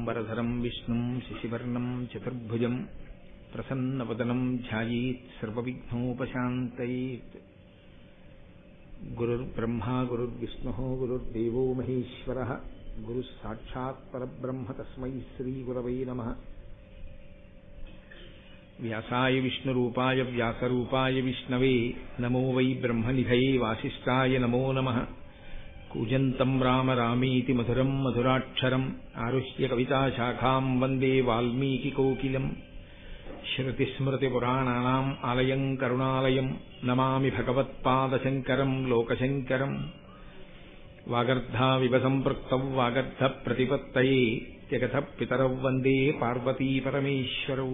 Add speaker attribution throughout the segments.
Speaker 1: శుక్లాంబరధరం విష్ణుం శశివర్ణం చతుర్భుజం ప్రసన్నవదనం ధ్యాయేత్ సర్వవిఘ్నోపశాంతయేత్. గురుర్బ్రహ్మా గురుర్విష్ణుః గురుర్దేవో మహేశ్వరః గురుః సాక్షాత్ పరబ్రహ్మ తస్మై శ్రీగురవై నమః. వ్యాసాయ విష్ణురూపాయ వ్యాసరూపాయ విష్ణవే నమో వై బ్రహ్మనిధయే వాసిష్ఠాయ నమో నమః. కూజంతం రామ రామీతి మధురం మధురాక్షరం ఆరుహ్య కవితాశాఖాం వందే వాల్మీకికోకిలం. శ్రుతిస్మృతిపురాణానాం ఆలయం కరుణాలయం నమామి భగవత్పాదశంకరం లోకశంకరం. వాగర్ధావివ సంపృక్తౌ వాగర్ధ ప్రతిపత్తయే జగతః పితరౌ వందే పార్వతీపరమేశ్వరౌ.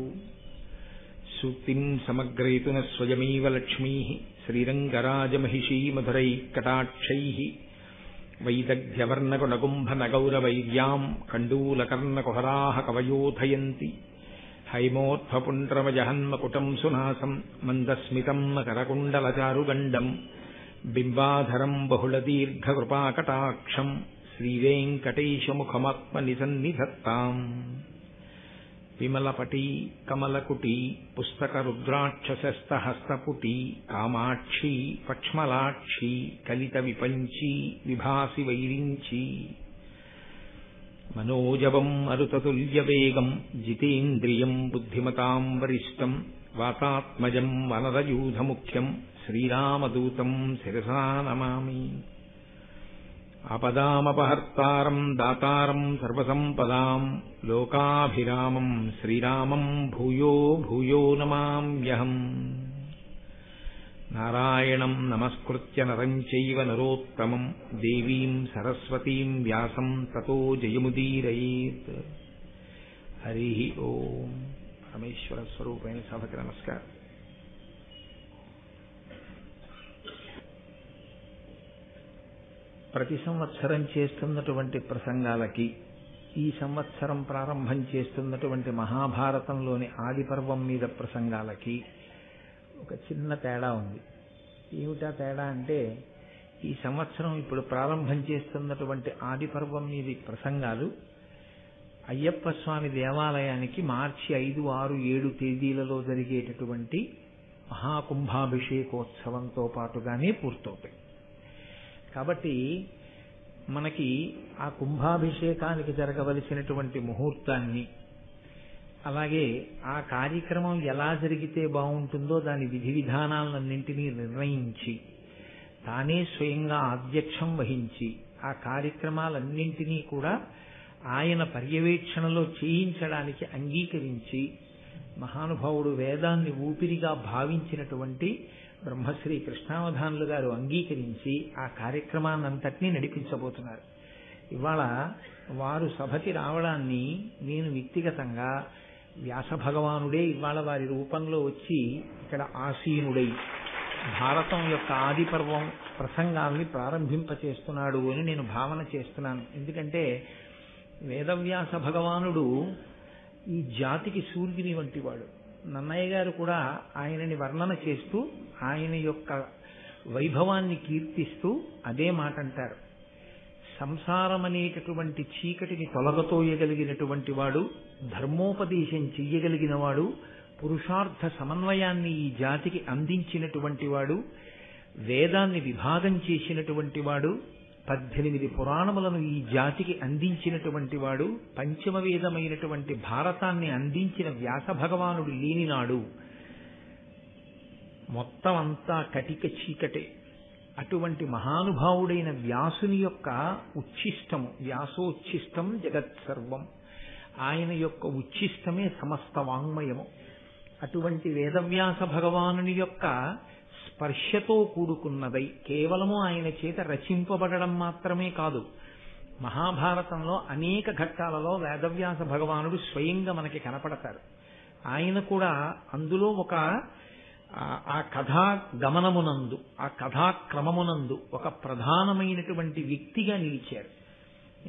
Speaker 1: సూక్తిం సమగ్రయతున స్వయమేవ లక్ష్మీః శ్రీరంగరాజమహిషీ మధురైఃకటాక్షైః. వైదగ్ధ్యవర్ణకునగుంభనగౌరవైర్యాం కండూలకర్ణకుహరాः కవయోధయంతి. హైమోత్ఫపుండ్రమజహన్మకుటం సునాసం మందస్మితం మకరకుండలచారుగండం. బింబాధరం బహుళదీర్ఘకృపాకటాక్షం శ్రీవేంకటేశముఖమాత్మనిసన్నిధత్తాం. విమలపటీ కమలకుటీ పుస్తకరుద్రాక్షసస్తహస్తపుటీ కామాక్షీ పక్ష్మలాక్షీ కలిత విపంచీ విభాసి వైరించీ. మనోజవం మరుతతుల్యవేగం జితేంద్రియం బుద్ధిమతాం వరిష్టం. వాతాత్మజం వనరయూధముఖ్యం శ్రీరామదూతం శిరసా నమామి. ఆపదామపహర్తారం దాతారం సర్వసంపదాం లోకాభిరామం శ్రీరామం భూయో భూయో నమామ్యహం. నారాయణం నమస్కృత్య నరం చైవ నరోత్తమం దేవీం సరస్వతీం వ్యాసం తతో జయముదీరయేత్. హరి ఓం. పరమేశ్వర స్వరూపైన సభకి నమస్కారం. ప్రతి సంవత్సరం చేస్తున్నటువంటి ప్రసంగాలకి ఈ సంవత్సరం ప్రారంభం చేస్తున్నటువంటి మహాభారతంలోని ఆది పర్వం మీద ప్రసంగాలకి ఒక చిన్న తేడా ఉంది. ఏమిటా తేడా అంటే, ఈ సంవత్సరం ఇప్పుడు ప్రారంభం చేస్తున్నటువంటి ఆది పర్వం మీది ప్రసంగాలు అయ్యప్ప స్వామి దేవాలయానికి మార్చి 5, 6, 7 తేదీలలో జరిగేటటువంటి మహాకుంభాభిషేకోత్సవంతో పాటుగానే పూర్తవుతాయి. కాబట్టి మనకి ఆ కుంభాభిషేకానికి జరగవలసినటువంటి ముహూర్తాన్ని, అలాగే ఆ కార్యక్రమం ఎలా జరిగితే బాగుంటుందో దాని విధి విధానాలన్నింటినీ నిర్ణయించి తానే స్వయంగా అధ్యక్షం వహించి ఆ కార్యక్రమాలన్నింటినీ కూడా ఆయన పర్యవేక్షణలో చేయించడానికి అంగీకరించి మహానుభావుడు వేదాన్ని ఊపిరిగా భావించినటువంటి బ్రహ్మశ్రీ కృష్ణావధానులు గారు అంగీకరించి ఆ కార్యక్రమాన్నంతటినీ నడిపించబోతున్నారు. ఇవాళ వారు సభకి రావడాన్ని నేను వ్యక్తిగతంగా వ్యాస భగవానుడే ఇవాళ వారి రూపంలో వచ్చి ఇక్కడ ఆసీనుడై భారతం యొక్క ఆది పర్వం ప్రసంగాల్ని ప్రారంభింపచేస్తున్నాడు అని నేను భావన చేస్తున్నాను. ఎందుకంటే వేదవ్యాస భగవానుడు ఈ జాతికి సూర్యుని వంటివాడు. నన్నయ్య గారు కూడా ఆయనని వర్ణన చేస్తూ ఆయన యొక్క వైభవాన్ని కీర్తిస్తూ అదే మాట అంటారు. సంసారం అనేటటువంటి చీకటిని తొలగతోయగలిగినటువంటి వాడు, ధర్మోపదేశం చెయ్యగలిగిన వాడు, పురుషార్థ సమన్వయాన్ని ఈ జాతికి అందించినటువంటి వాడు, వేదాన్ని విభాగం చేసినటువంటి వాడు, 18 పురాణములను ఈ జాతికి అందించినటువంటి వాడు, పంచమ వేదమైనటువంటి భారతాన్ని అందించిన వ్యాస భగవానుడు లేనినాడు మొత్తం అంతా కటిక చీకటే. అటువంటి మహానుభావుడైన వ్యాసుని యొక్క ఉచ్ఛిష్టము, వ్యాసోచ్ఛిష్టం జగత్సర్వం, ఆయన యొక్క ఉచ్ఛిష్టమే సమస్త వాంగ్మయము. అటువంటి వేదవ్యాస భగవానుని యొక్క స్పర్శతో కూడుకున్నదై కేవలము ఆయన చేత రచింపబడడం మాత్రమే కాదు, మహాభారతంలో అనేక ఘట్టాలలో వేదవ్యాస భగవానుడు స్వయంగా మనకి కనపడతారు. ఆయన కూడా అందులో ఒక ఆ కథా గమనమునందు, ఆ కథాక్రమమునందు ఒక ప్రధానమైనటువంటి వ్యక్తిగా నిలిచారు.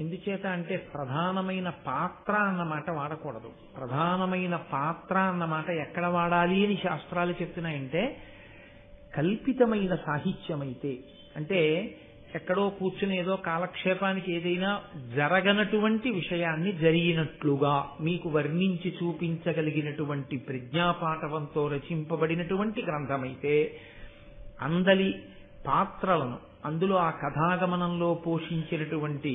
Speaker 1: ఎందుచేత అంటే ప్రధానమైన పాత్ర అన్నమాట వాడకూడదు. ప్రధానమైన పాత్ర అన్నమాట ఎక్కడ వాడాలి అని శాస్త్రాలు చెప్తున్నాయంటే, కల్పితమైన సాహిత్యమైతే, అంటే ఎక్కడో కూర్చుని ఏదో కాలక్షేపానికి ఏదైనా జరగనటువంటి విషయాన్ని జరిగినట్లుగా మీకు వర్ణించి చూపించగలిగినటువంటి ప్రజ్ఞాపాఠవంతో రచింపబడినటువంటి గ్రంథమైతే అందలి పాత్రలను అందులో ఆ కథాగమనంలో పోషించినటువంటి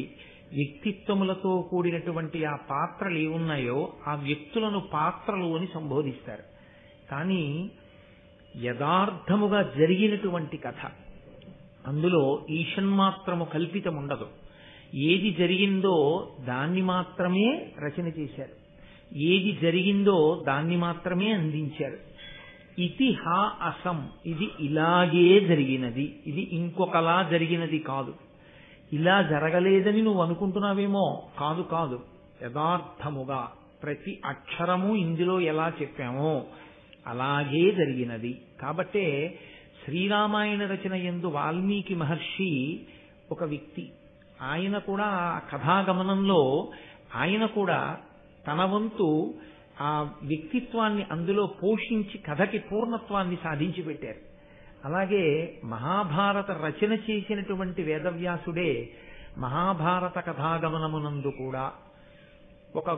Speaker 1: వ్యక్తిత్వములతో కూడినటువంటి ఆ పాత్రలు ఏమున్నాయో ఆ వ్యక్తులను పాత్రలు అని సంబోధిస్తారు. కానీ యథార్థముగా జరిగినటువంటి కథ, అందులో ఈషన్మాత్రము కల్పితం ఉండదు. ఏది జరిగిందో దాన్ని మాత్రమే రచన చేశారు, ఏది జరిగిందో దాన్ని మాత్రమే అందించారు. ఇతిహా అసం, ఇది ఇలాగే జరిగినది, ఇది ఇంకొకలా జరిగినది కాదు. ఇలా జరగలేదని నువ్వు అనుకుంటున్నావేమో, కాదు కాదు, యథార్థముగా ప్రతి అక్షరము ఇందులో ఎలా చెప్పామో అలాగే జరిగినది. కాబట్టే శ్రీరామాయణ రచన యందు వాల్మీకి మహర్షి ఒక వ్యక్తి. ఆయన కూడా ఆ కథాగమనంలో ఆయన కూడా తన వంతు ఆ వ్యక్తిత్వాన్ని అందులో పోషించి కథకి పూర్ణత్వాన్ని సాధించి పెట్టారు. అలాగే మహాభారత రచన చేసినటువంటి వేదవ్యాసుడే మహాభారత కథాగమనమునందు కూడా ఒక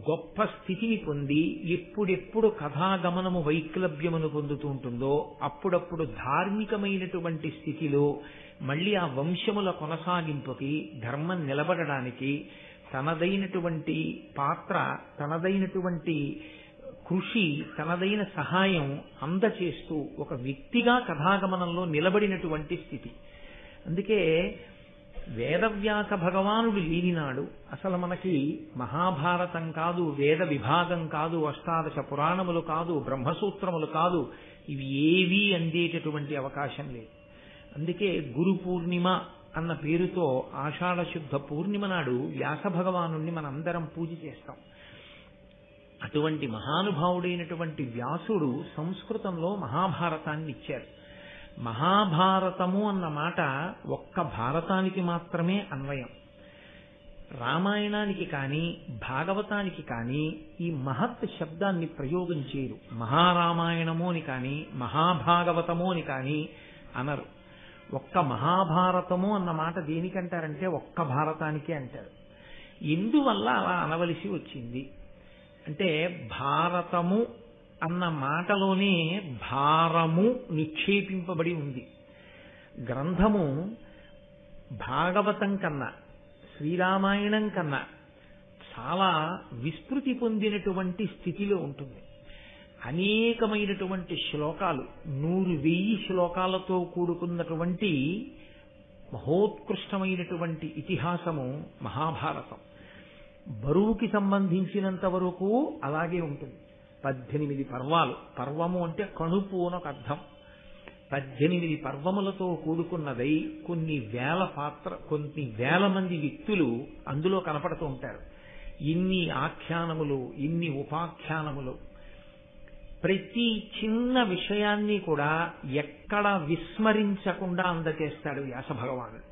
Speaker 1: గొప్ప స్థితిని పొంది ఎప్పుడెప్పుడు కథాగమనము వైక్లభ్యమును పొందుతూ ఉంటుందో అప్పుడప్పుడు ధార్మికమైనటువంటి స్థితిలో మళ్ళీ ఆ వంశముల కొనసాగింపుకి, ధర్మం నిలబడడానికి తనదైనటువంటి పాత్ర, తనదైనటువంటి కృషి, తనదైన సహాయం అందచేస్తూ ఒక వ్యక్తిగా కథాగమనంలో నిలబడినటువంటి స్థితి. అందుకే వేదవ్యాస భగవానుడు లేనినాడు అసలు మనకి మహాభారతం కాదు, వేద విభాగం కాదు, అష్టాదశ పురాణములు కాదు, బ్రహ్మసూత్రములు కాదు, ఇవి ఏవీ అందేటటువంటి అవకాశం లేదు. అందుకే గురు పూర్ణిమ అన్న పేరుతో ఆషాఢ శుద్ధ పూర్ణిమ నాడు వ్యాస భగవానుణ్ణి మనందరం పూజ చేస్తాం. అటువంటి మహానుభావుడైనటువంటి వ్యాసుడు సంస్కృతంలో మహాభారతాన్ని ఇచ్చారు. మహాభారతము అన్న మాట ఒక్క భారతానికి మాత్రమే అన్వయం. రామాయణానికి కానీ భాగవతానికి కానీ ఈ మహత్ శబ్దాన్ని ప్రయోగం చేయరు. మహారామాయణము అని కానీ మహాభాగవతము అని కానీ అనరు. ఒక్క మహాభారతము అన్న మాట దేనికంటారంటే ఒక్క భారతానికే అంటారు. ఎందువల్ల అలా అనవలసి వచ్చింది అంటే భారతము అన్న మాటలోనే భారము నిక్షేపింపబడి ఉంది. గ్రంథము భాగవతం కన్నా, శ్రీరామాయణం కన్నా చాలా విస్తృతి పొందినటువంటి స్థితిలో ఉంటుంది. అనేకమైనటువంటి శ్లోకాలు, 100,000 శ్లోకాలతో కూడుకున్నటువంటి మహోత్కృష్టమైనటువంటి ఇతిహాసము మహాభారతం. బరువుకి సంబంధించినంత వరకు అలాగే ఉంటుంది. 18 పర్వాలు. పర్వము అంటే కణుపు అని ఒక అర్థం. 18 పర్వములతో కూడుకున్నదై కొన్ని వేల మంది వ్యక్తులు అందులో కనపడుతూ ఉంటారు. ఇన్ని ఆఖ్యానములు, ఇన్ని ఉపాఖ్యానములు, ప్రతి చిన్న విషయాన్ని కూడా ఎక్కడ విస్మరించకుండా అందజేస్తాడు వ్యాస భగవానుడు.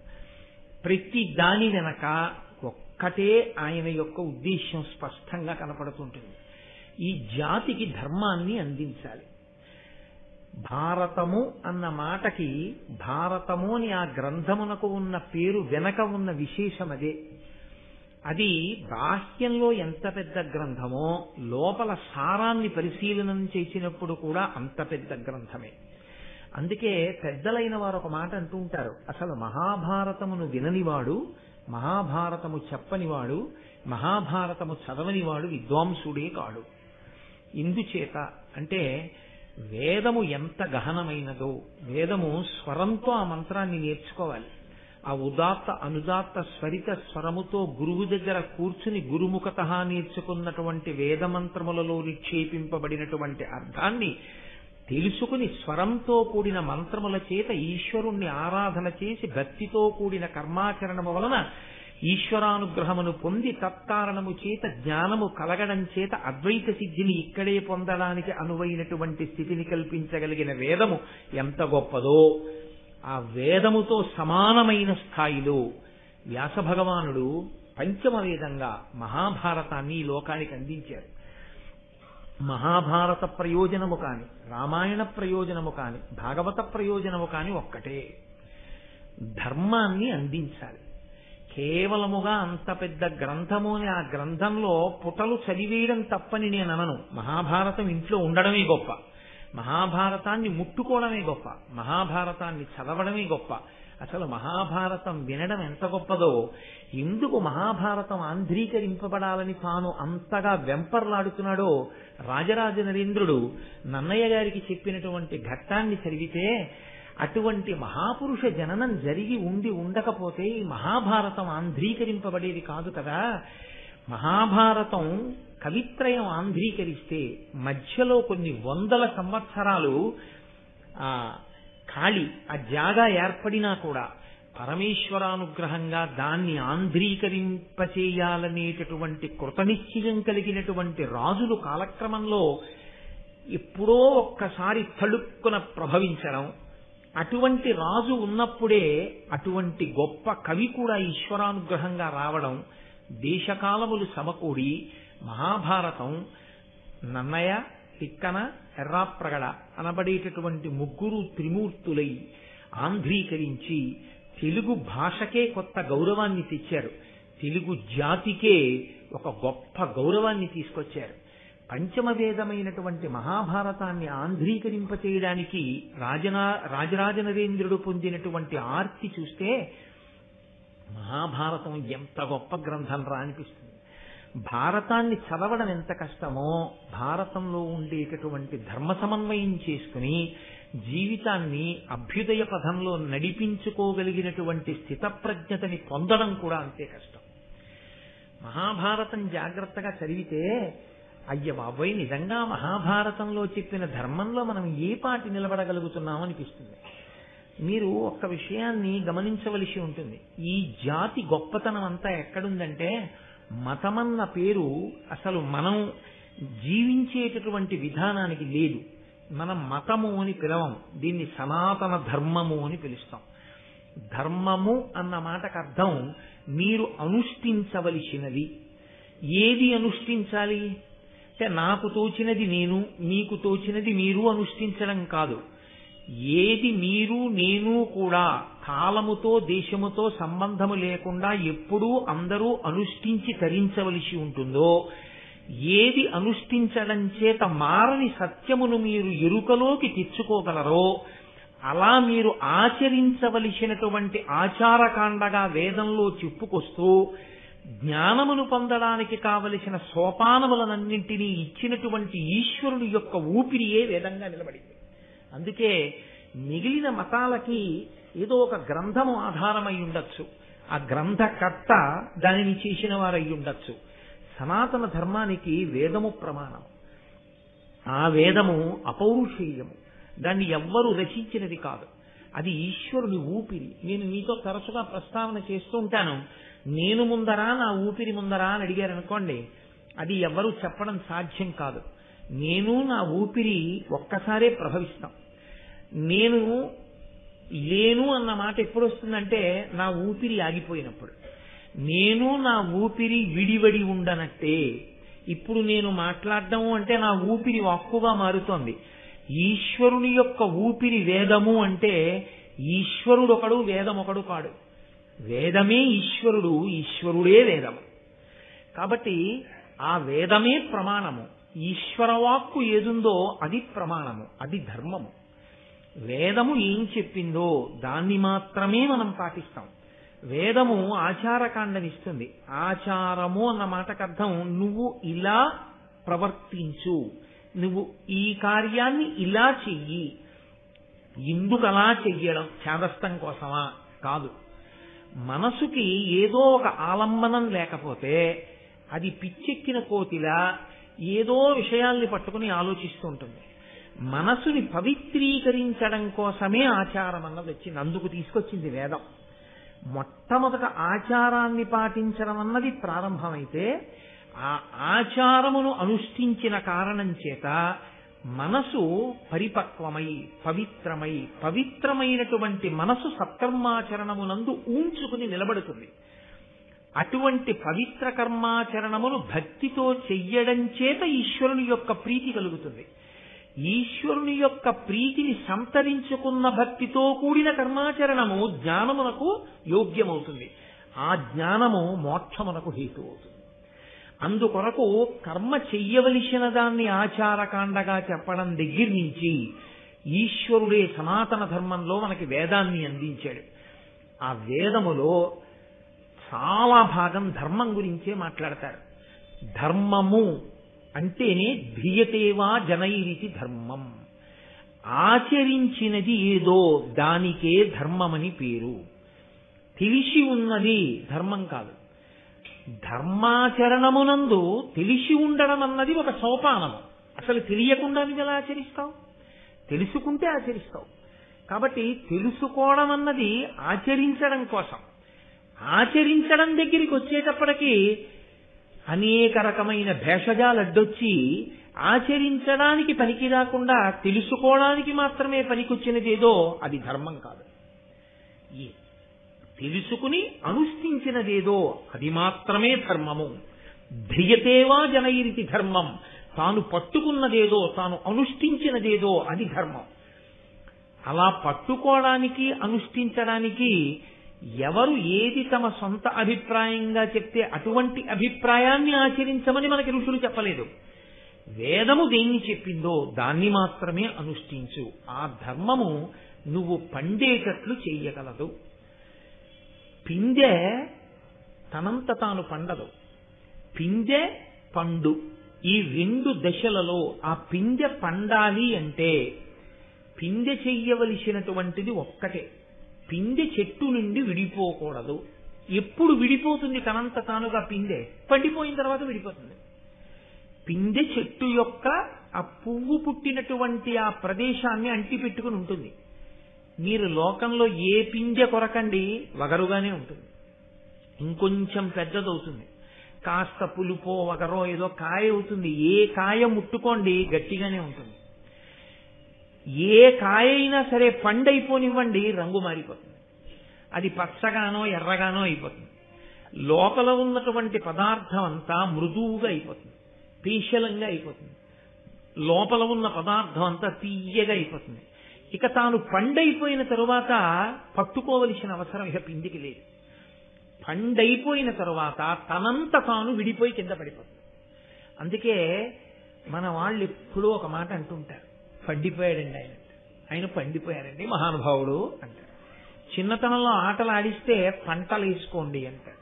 Speaker 1: ప్రతి దాని వెనక ఒక్కటే ఆయన యొక్క ఉద్దేశ్యం స్పష్టంగా కనపడుతుంటుంది. ఈ జాతికి ధర్మాన్ని అందించాలి. భారతము అన్న మాటకి భారతము అని ఆ గ్రంథమునకు ఉన్న పేరు వెనక ఉన్న విశేషం అదే. అది బాహ్యంలో ఎంత పెద్ద గ్రంథమో లోపల సారాన్ని పరిశీలనం చేసినప్పుడు కూడా అంత పెద్ద గ్రంథమే. అందుకే పెద్దలైన వారు ఒక మాట అంటూ ఉంటారు, అసలు మహాభారతమును విననివాడు, మహాభారతము చెప్పనివాడు, మహాభారతము చదవనివాడు విద్వాంసుడే కాడు. ఇందుచేత అంటే వేదము ఎంత గహనమైనదో, వేదము స్వరంతో ఆ మంత్రాన్ని నేర్చుకోవాలి. ఆ ఉదాత్త అనుదాత్త స్వరిత స్వరముతో గురువు దగ్గర కూర్చుని గురుముఖత నేర్చుకున్నటువంటి వేదమంత్రములలో నిక్షేపింపబడినటువంటి అర్థాన్ని తెలుసుకుని స్వరంతో కూడిన మంత్రముల చేత ఈశ్వరుణ్ణి ఆరాధన చేసి భక్తితో కూడిన కర్మాచరణము వలన ఈశ్వరానుగ్రహమును పొంది తత్కారణము చేత జ్ఞానము కలగడం చేత అద్వైత సిద్ధిని ఇక్కడే పొందడానికి అనువైనటువంటి స్థితిని కల్పించగలిగిన వేదము ఎంత గొప్పదో, ఆ వేదముతో సమానమైన స్థాయిలో వ్యాస భగవానుడు పంచమ వేదంగా మహాభారతాన్ని ఈ లోకానికి అందించారు. మహాభారత ప్రయోజనము కాని, రామాయణ ప్రయోజనము కాని, భాగవత ప్రయోజనము కాని ఒక్కటే. ధర్మాన్ని అందించాలి. కేవలముగా అంత పెద్ద గ్రంథము అని ఆ గ్రంథంలో పుటలు చదివేయడం తప్పని నేను అనను. మహాభారతం ఇంట్లో ఉండడమే గొప్ప, మహాభారతాన్ని ముట్టుకోవడమే గొప్ప, మహాభారతాన్ని చదవడమే గొప్ప. అసలు మహాభారతం వినడం ఎంత గొప్పదో, ఎందుకు మహాభారతం ఆంధ్రీకరింపబడాలని తాను అంతగా వెంపర్లాడుతున్నాడో రాజరాజ నరేంద్రుడు నన్నయ్య గారికి చెప్పినటువంటి ఘట్టాన్ని చదివితే, అటువంటి మహాపురుష జననం జరిగి ఉండకపోతే ఈ మహాభారతం ఆంధ్రీకరింపబడేది కాదు కదా. మహాభారతం కవిత్రయం ఆంధ్రీకరిస్తే మధ్యలో కొన్ని వందల సంవత్సరాలు ఖాళీ ఆ జాగా ఏర్పడినా కూడా పరమేశ్వరానుగ్రహంగా దాన్ని ఆంధ్రీకరింపచేయాలనేటటువంటి కృతనిశ్చయం కలిగినటువంటి రాజులు కాలక్రమంలో ఎప్పుడో ఒక్కసారి తళుక్కున ప్రభవించడం, అటువంటి రాజు ఉన్నప్పుడే అటువంటి గొప్ప కవి కూడా ఈశ్వరానుగ్రహంగా రావడం, దేశకాలములు సమకూడి మహాభారతం నన్నయ, తిక్కన, ఎర్రాప్రగడ అనబడేటటువంటి ముగ్గురు త్రిమూర్తులై ఆంధ్రీకరించి తెలుగు భాషకే కొత్త గౌరవాన్ని తెచ్చారు. తెలుగు జాతికే ఒక గొప్ప గౌరవాన్ని తీసుకొచ్చారు. పంచమ వేదమైనటువంటి మహాభారతాన్ని ఆంధ్రీకరింపచేయడానికి రాజరాజ నరేంద్రుడు పొందినటువంటి ఆర్తి చూస్తే మహాభారతం ఎంత గొప్ప గ్రంథం రా అనిపిస్తుంది. భారతాన్ని చదవడం ఎంత కష్టమో భారతంలో ఉండేటటువంటి ధర్మ సమన్వయం చేసుకుని జీవితాన్ని అభ్యుదయ పథంలో నడిపించుకోగలిగినటువంటి స్థితప్రజ్ఞతని పొందడం కూడా అంతే కష్టం. మహాభారతం జాగ్రత్తగా చదివితే అయ్య బాబోయ్, నిజంగా మహాభారతంలో చెప్పిన ధర్మంలో మనం ఏ పాటి నిలబడగలుగుతున్నాం అనిపిస్తుంది. మీరు ఒక్క విషయాన్ని గమనించవలసి ఉంటుంది. ఈ జాతి గొప్పతనం అంతా ఎక్కడుందంటే, మతమన్న పేరు అసలు మనం జీవించేటటువంటి విధానానికి లేదు. మనం మతము అని పిలవం, దీన్ని సనాతన ధర్మము అని పిలుస్తాం. ధర్మము అన్న మాటకు అర్థం మీరు అనుష్ఠించవలసినది. ఏది అనుష్ఠించాలి అంటే, నాకు తోచినది నేను, మీకు తోచినది మీరు అనుష్ఠించడం కాదు. ఏది మీరు నేను కూడా కాలముతో దేశముతో సంబంధము లేకుండా ఎప్పుడూ అందరూ అనుష్ఠించి తరించవలసి ఉంటుందో, ఏది అనుష్ఠించడం చేత మారని సత్యమును మీరు ఎరుకలోకి తెచ్చుకోగలరో అలా మీరు ఆచరించవలసినటువంటి ఆచారకాండగా వేదంలో చెప్పుకొస్తూ జ్ఞానమును పొందడానికి కావలసిన సోపానములనన్నింటినీ ఇచ్చినటువంటి ఈశ్వరుని యొక్క ఊపిరియే వేదంగా నిలబడింది. అందుకే మిగిలిన మతాలకి ఏదో ఒక గ్రంథము ఆధారమై ఉండొచ్చు, ఆ గ్రంథకర్త దానిని చేసిన వారై ఉండొచ్చు. సనాతన ధర్మానికి వేదము ప్రమాణం. ఆ వేదము అపౌరుషేయము, దాన్ని ఎవ్వరూ రచించినది కాదు, అది ఈశ్వరుని ఊపిరి. నేను మీతో తరచుగా ప్రస్తావన చేస్తూ ఉంటాను, నేను ముందరా నా ఊపిరి ముందరా అని అడిగారనుకోండి, అది ఎవ్వరూ చెప్పడం సాధ్యం కాదు. నేను నా ఊపిరి ఒక్కసారే ప్రభవిస్తాం. నేను లేను అన్న మాట ఎప్పుడు వస్తుందంటే, నా ఊపిరి ఆగిపోయినప్పుడు. నేను నా ఊపిరి విడివడి ఉండనట్టే ఇప్పుడు నేను మాట్లాడడం అంటే నా ఊపిరి వాక్కుగా మారుతోంది. ఈశ్వరుని యొక్క ఊపిరి వేదము అంటే ఈశ్వరుడు ఒకడు, వేదం ఒకడు కాడు. వేదమే ఈశ్వరుడు, ఈశ్వరుడే వేదము. కాబట్టి ఆ వేదమే ప్రమాణము. ఈశ్వరవాక్కు ఏదుందో అది ప్రమాణము, అది ధర్మము. వేదము ఏం చెప్పిందో దాన్ని మాత్రమే మనం పాటిస్తాం. వేదము ఆచారకాండనిస్తుంది. ఆచారము అన్న మాటకు అర్థం నువ్వు ఇలా ప్రవర్తించు, నువ్వు ఈ కార్యాన్ని ఇలా చెయ్యి. ఎందుకు అలా చెయ్యడం? చేదస్తం కోసమా? కాదు. మనసుకి ఏదో ఒక ఆలంబనం లేకపోతే అది పిచ్చెక్కిన కోతిలా ఏదో విషయాల్ని పట్టుకుని ఆలోచిస్తూ ఉంటుంది. మనసుని పవిత్రీకరించడం కోసమే ఆచారం అన్నది వచ్చింది, అందుకు తీసుకొచ్చింది వేదం. మొట్టమొదట ఆచారాన్ని పాటించడం అన్నది ప్రారంభమైతే ఆ ఆచారమును అనుష్ఠించిన కారణం చేత మనసు పరిపక్వమై పవిత్రమై, పవిత్రమైనటువంటి మనసు సత్కర్మాచరణమునందు ఊంచుకుని నిలబడుతుంది. అటువంటి పవిత్ర కర్మాచరణమును భక్తితో చెయ్యడం చేత ఈశ్వరుని యొక్క ప్రీతి కలుగుతుంది.
Speaker 2: ఈశ్వరుని యొక్క ప్రీతిని సంతరించుకున్న భక్తితో కూడిన కర్మాచరణము జ్ఞానమునకు యోగ్యమవుతుంది. ఆ జ్ఞానము మోక్షమునకు హేతు అవుతుంది. అందుకొరకు కర్మ చెయ్యవలసిన దాన్ని ఆచారకాండగా చెప్పడం దగ్గర నుంచి ఈశ్వరుడే సనాతన ధర్మంలో మనకి వేదాన్ని అందించాడు. ఆ వేదములో చాలా భాగం ధర్మం గురించే మాట్లాడతారు. ధర్మము అంటేనే ధ్రియతేవా జనైరితి ధర్మం. ఆచరించినది ఏదో దానికే ధర్మమని పేరు. తెలిసి ఉన్నది ధర్మం కాదు. ధర్మాచరణమునందు తెలిసి ఉండడం అన్నది ఒక సోపానము. అసలు తెలియకుండా నువ్వు ఎలా ఆచరిస్తావు? తెలుసుకుంటే ఆచరిస్తావు. కాబట్టి తెలుసుకోవడం అన్నది ఆచరించడం కోసం. ఆచరించడం దగ్గరికి వచ్చేటప్పటికీ అనేక రకమైన భేషజాలు అడ్డొచ్చి ఆచరించడానికి పనికి రాకుండా తెలుసుకోవడానికి మాత్రమే పనికొచ్చినదేదో అది ధర్మం కాదు. తెలుసుకుని అనుష్ఠించినదేదో అది మాత్రమే ధర్మము. ధ్రియతేవా జనైరితి ధర్మం. తాను పట్టుకున్నదేదో, తాను అనుష్ఠించినదేదో అది ధర్మం. అలా పట్టుకోవడానికి అనుష్ఠించడానికి ఎవరు ఏది తమ సొంత అభిప్రాయంగా చెప్తే అటువంటి అభిప్రాయాన్ని ఆచరించమని మనకి ఋషులు చెప్పలేదు. వేదము దేన్ని చెప్పిందో దాన్ని మాత్రమే అనుష్ఠించు. ఆ ధర్మము నువ్వు పండేటట్లు చెయ్యగలదు. పిందె తనంత తాను పండదు. పిందె పండు ఈ రెండు దశలలో ఆ పిందె పండాలి అంటే పిందె చెయ్యవలసినటువంటిది ఒక్కటే. పిందె చెట్టు నుండి విడిపోకూడదు. ఎప్పుడు విడిపోతుంది తనంత తానుగా పిందె? పండిపోయిన తర్వాత విడిపోతుంది. పిందె చెట్టు యొక్క ఆ పువ్వు పుట్టినటువంటి ఆ ప్రదేశాన్ని అంటిపెట్టుకుని ఉంటుంది. మీరు లోకంలో ఏ పిందె కొరకండి వగరుగానే ఉంటుంది. ఇంకొంచెం పెద్దదవుతుంది, కాస్త పులుపో వగరో ఏదో కాయ అవుతుంది. ఏ కాయ ముట్టుకోండి గట్టిగానే ఉంటుంది. ఏ కాయ అయినా సరే పండైపోనివ్వండి రంగు మారిపోతుంది. అది పచ్చగానో ఎర్రగానో అయిపోతుంది. లోపల ఉన్నటువంటి పదార్థం అంతా మృదువుగా అయిపోతుంది, పీశలంగా అయిపోతుంది. లోపల ఉన్న పదార్థం అంతా తీయగా అయిపోతుంది. ఇక తాను పండైపోయిన తరువాత పట్టుకోవలసిన అవసరం ఇక పిండికి లేదు. పండైపోయిన తరువాత తనంత తాను విడిపోయి కింద పడిపోతుంది. అందుకే మన వాళ్ళు ఎప్పుడూ ఒక మాట అంటుంటారు, పండిపోయాడండి ఆయన. ఆయన పండిపోయారండి మహానుభావుడు అంటారు. చిన్నతనంలో ఆటలు ఆడిస్తే పంటలు వేసుకోండి అంటారు.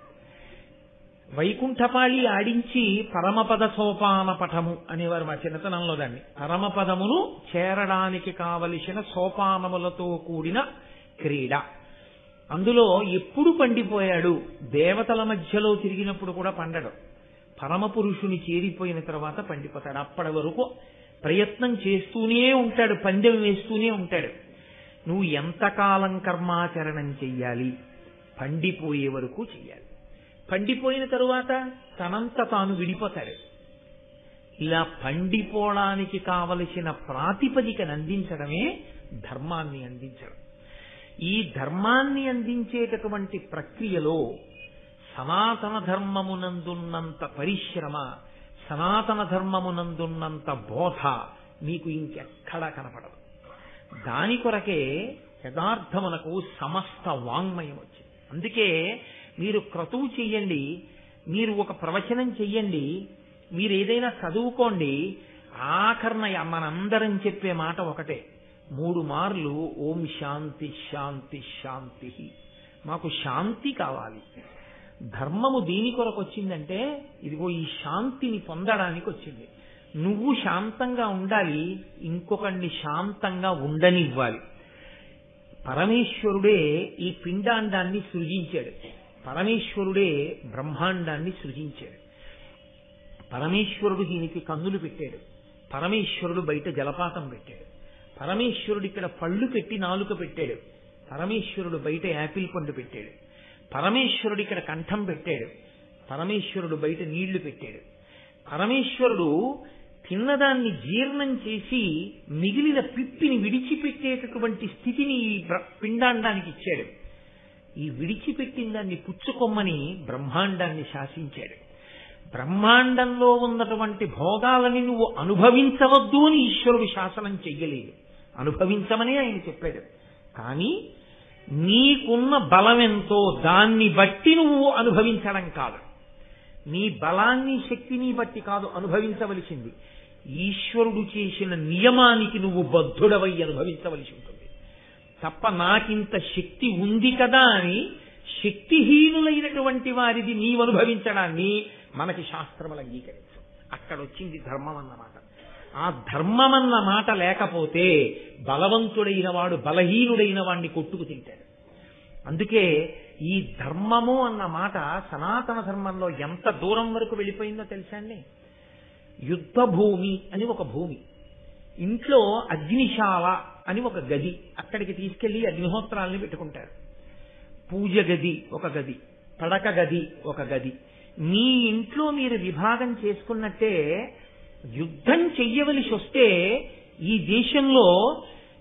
Speaker 2: వైకుంఠపాళి ఆడించి పరమపద సోపాన పఠము అనేవారు మా చిన్నతనంలో. దాన్ని పరమపదమును చేరడానికి కావలసిన సోపానములతో కూడిన క్రీడ. అందులో ఎప్పుడు పండిపోయాడు? దేవతల మధ్యలో తిరిగినప్పుడు కూడా పండడు. పరమపురుషుని చేరిపోయిన తర్వాత పండిపోతాడు. అప్పటి వరకు ప్రయత్నం చేస్తూనే ఉంటాడు, పందెం వేస్తూనే ఉంటాడు. నువ్వు ఎంతకాలం కర్మాచరణం చెయ్యాలి? పండిపోయే వరకు చెయ్యాలి. పండిపోయిన తరువాత తనంత తాను విడిపోతాడు. ఇలా పండిపోవడానికి కావలసిన ప్రాతిపదికను అందించడమే ధర్మాన్ని అందించడం. ఈ ధర్మాన్ని అందించేటటువంటి ప్రక్రియలో సనాతన ధర్మమునందున్నంత పరిశ్రమ, సనాతన ధర్మమునందున్నంత బోధ మీకు ఇంకెక్కడా కనపడదు. దాని కొరకే యథార్థమునకు సమస్త వాంగ్మయం వచ్చింది. అందుకే మీరు క్రతువు చెయ్యండి, మీరు ఒక ప్రవచనం చెయ్యండి, మీరు ఏదైనా చదువుకోండి, ఆఖరణ మనందరం చెప్పే మాట ఒకటే, 3 మార్లు ఓం శాంతి శాంతి శాంతి. మాకు శాంతి కావాలి. ధర్మము దీని కొరకు వచ్చిందంటే ఇదిగో ఈ శాంతిని పొందడానికి వచ్చింది. నువ్వు శాంతంగా ఉండాలి, ఇంకొకరిని శాంతంగా ఉండనివ్వాలి. పరమేశ్వరుడే ఈ పిండాండాన్ని సృజించాడు. పరమేశ్వరుడే బ్రహ్మాండాన్ని సృజించాడు. పరమేశ్వరుడు దీనికి కన్నులు పెట్టాడు. పరమేశ్వరుడు బయట జలపాతం పెట్టాడు. పరమేశ్వరుడు ఇక్కడ పళ్ళు పెట్టి నాలుక పెట్టాడు. పరమేశ్వరుడు బయట యాపిల్ పండు పెట్టాడు. పరమేశ్వరుడు ఇక్కడ కంఠం పెట్టాడు. పరమేశ్వరుడు బయట నీళ్లు పెట్టాడు. పరమేశ్వరుడు తిన్నదాన్ని జీర్ణం చేసి మిగిలిన పిప్పిని విడిచిపెట్టేటటువంటి స్థితిని ఈ పిండాండానికి ఇచ్చాడు. ఈ విడిచిపెట్టిన దాన్ని పుచ్చుకొమ్మని బ్రహ్మాండాన్ని శాసించాడు. బ్రహ్మాండంలో ఉన్నటువంటి భోగాలని నువ్వు అనుభవించవద్దు అని ఈశ్వరుడు శాసనం చెయ్యలేదు. అనుభవించమని ఆయన చెప్పాడు. కానీ నీకున్న బలం ఎంతో దాన్ని బట్టి నువ్వు అనుభవించడం కాదు. నీ బలాన్ని శక్తిని బట్టి కాదు అనుభవించవలసింది. ఈశ్వరుడు చేసిన నియమానికి నువ్వు బద్ధుడవై అనుభవించవలసి ఉంటుంది తప్ప నాకింత శక్తి ఉంది కదా అని శక్తిహీనులైనటువంటి వారిది నీవు అనుభవించడాన్ని మనకి శాస్త్రములు అంగీకరించు. అక్కడ వచ్చింది ధర్మం అన్నమాట. ఆ ధర్మం అన్న మాట లేకపోతే బలవంతుడైన వాడు బలహీనుడైన వాడిని కొట్టుకు తింటాడు. అందుకే ఈ ధర్మము అన్న మాట సనాతన ధర్మంలో ఎంత దూరం వరకు వెళ్ళిపోయిందో తెలుసా అండి? యుద్ధ భూమి అని ఒక భూమి, ఇంట్లో అగ్నిశాల అని ఒక గది, అక్కడికి తీసుకెళ్లి అగ్నిహోత్రాలని పెట్టుకుంటారు. పూజ గది ఒక గది, పడక గది ఒక గది. మీ ఇంట్లో మీరు విభాగం చేసుకున్నట్టే యుద్ధం చెయ్యవలసి వస్తే ఈ దేశంలో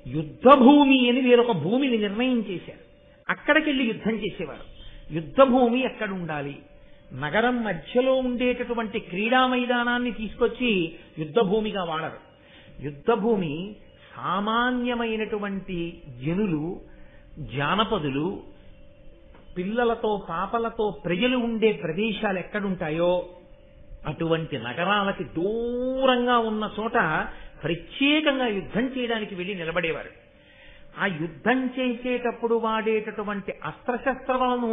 Speaker 2: యుద్ధ భూమి అని వేరొక భూమిని నిర్ణయం చేశారు. అక్కడికెళ్ళి యుద్ధం చేసేవారు. యుద్ధ భూమి ఎక్కడ ఉండాలి? నగరం మధ్యలో ఉండేటటువంటి క్రీడా మైదానాన్ని తీసుకొచ్చి యుద్ధ భూమిగా వాడరు. యుద్ధ భూమి సామాన్యమైనటువంటి జనులు, జానపదులు, పిల్లలతో పాపలతో ప్రజలు ఉండే ప్రదేశాలు ఎక్కడుంటాయో అటువంటి నగరాలకి దూరంగా ఉన్న చోట ప్రత్యేకంగా యుద్ధం చేయడానికి వెళ్లి నిలబడేవారు. ఆ యుద్ధం చేసేటప్పుడు వాడేటటువంటి అస్త్రశస్త్రాలను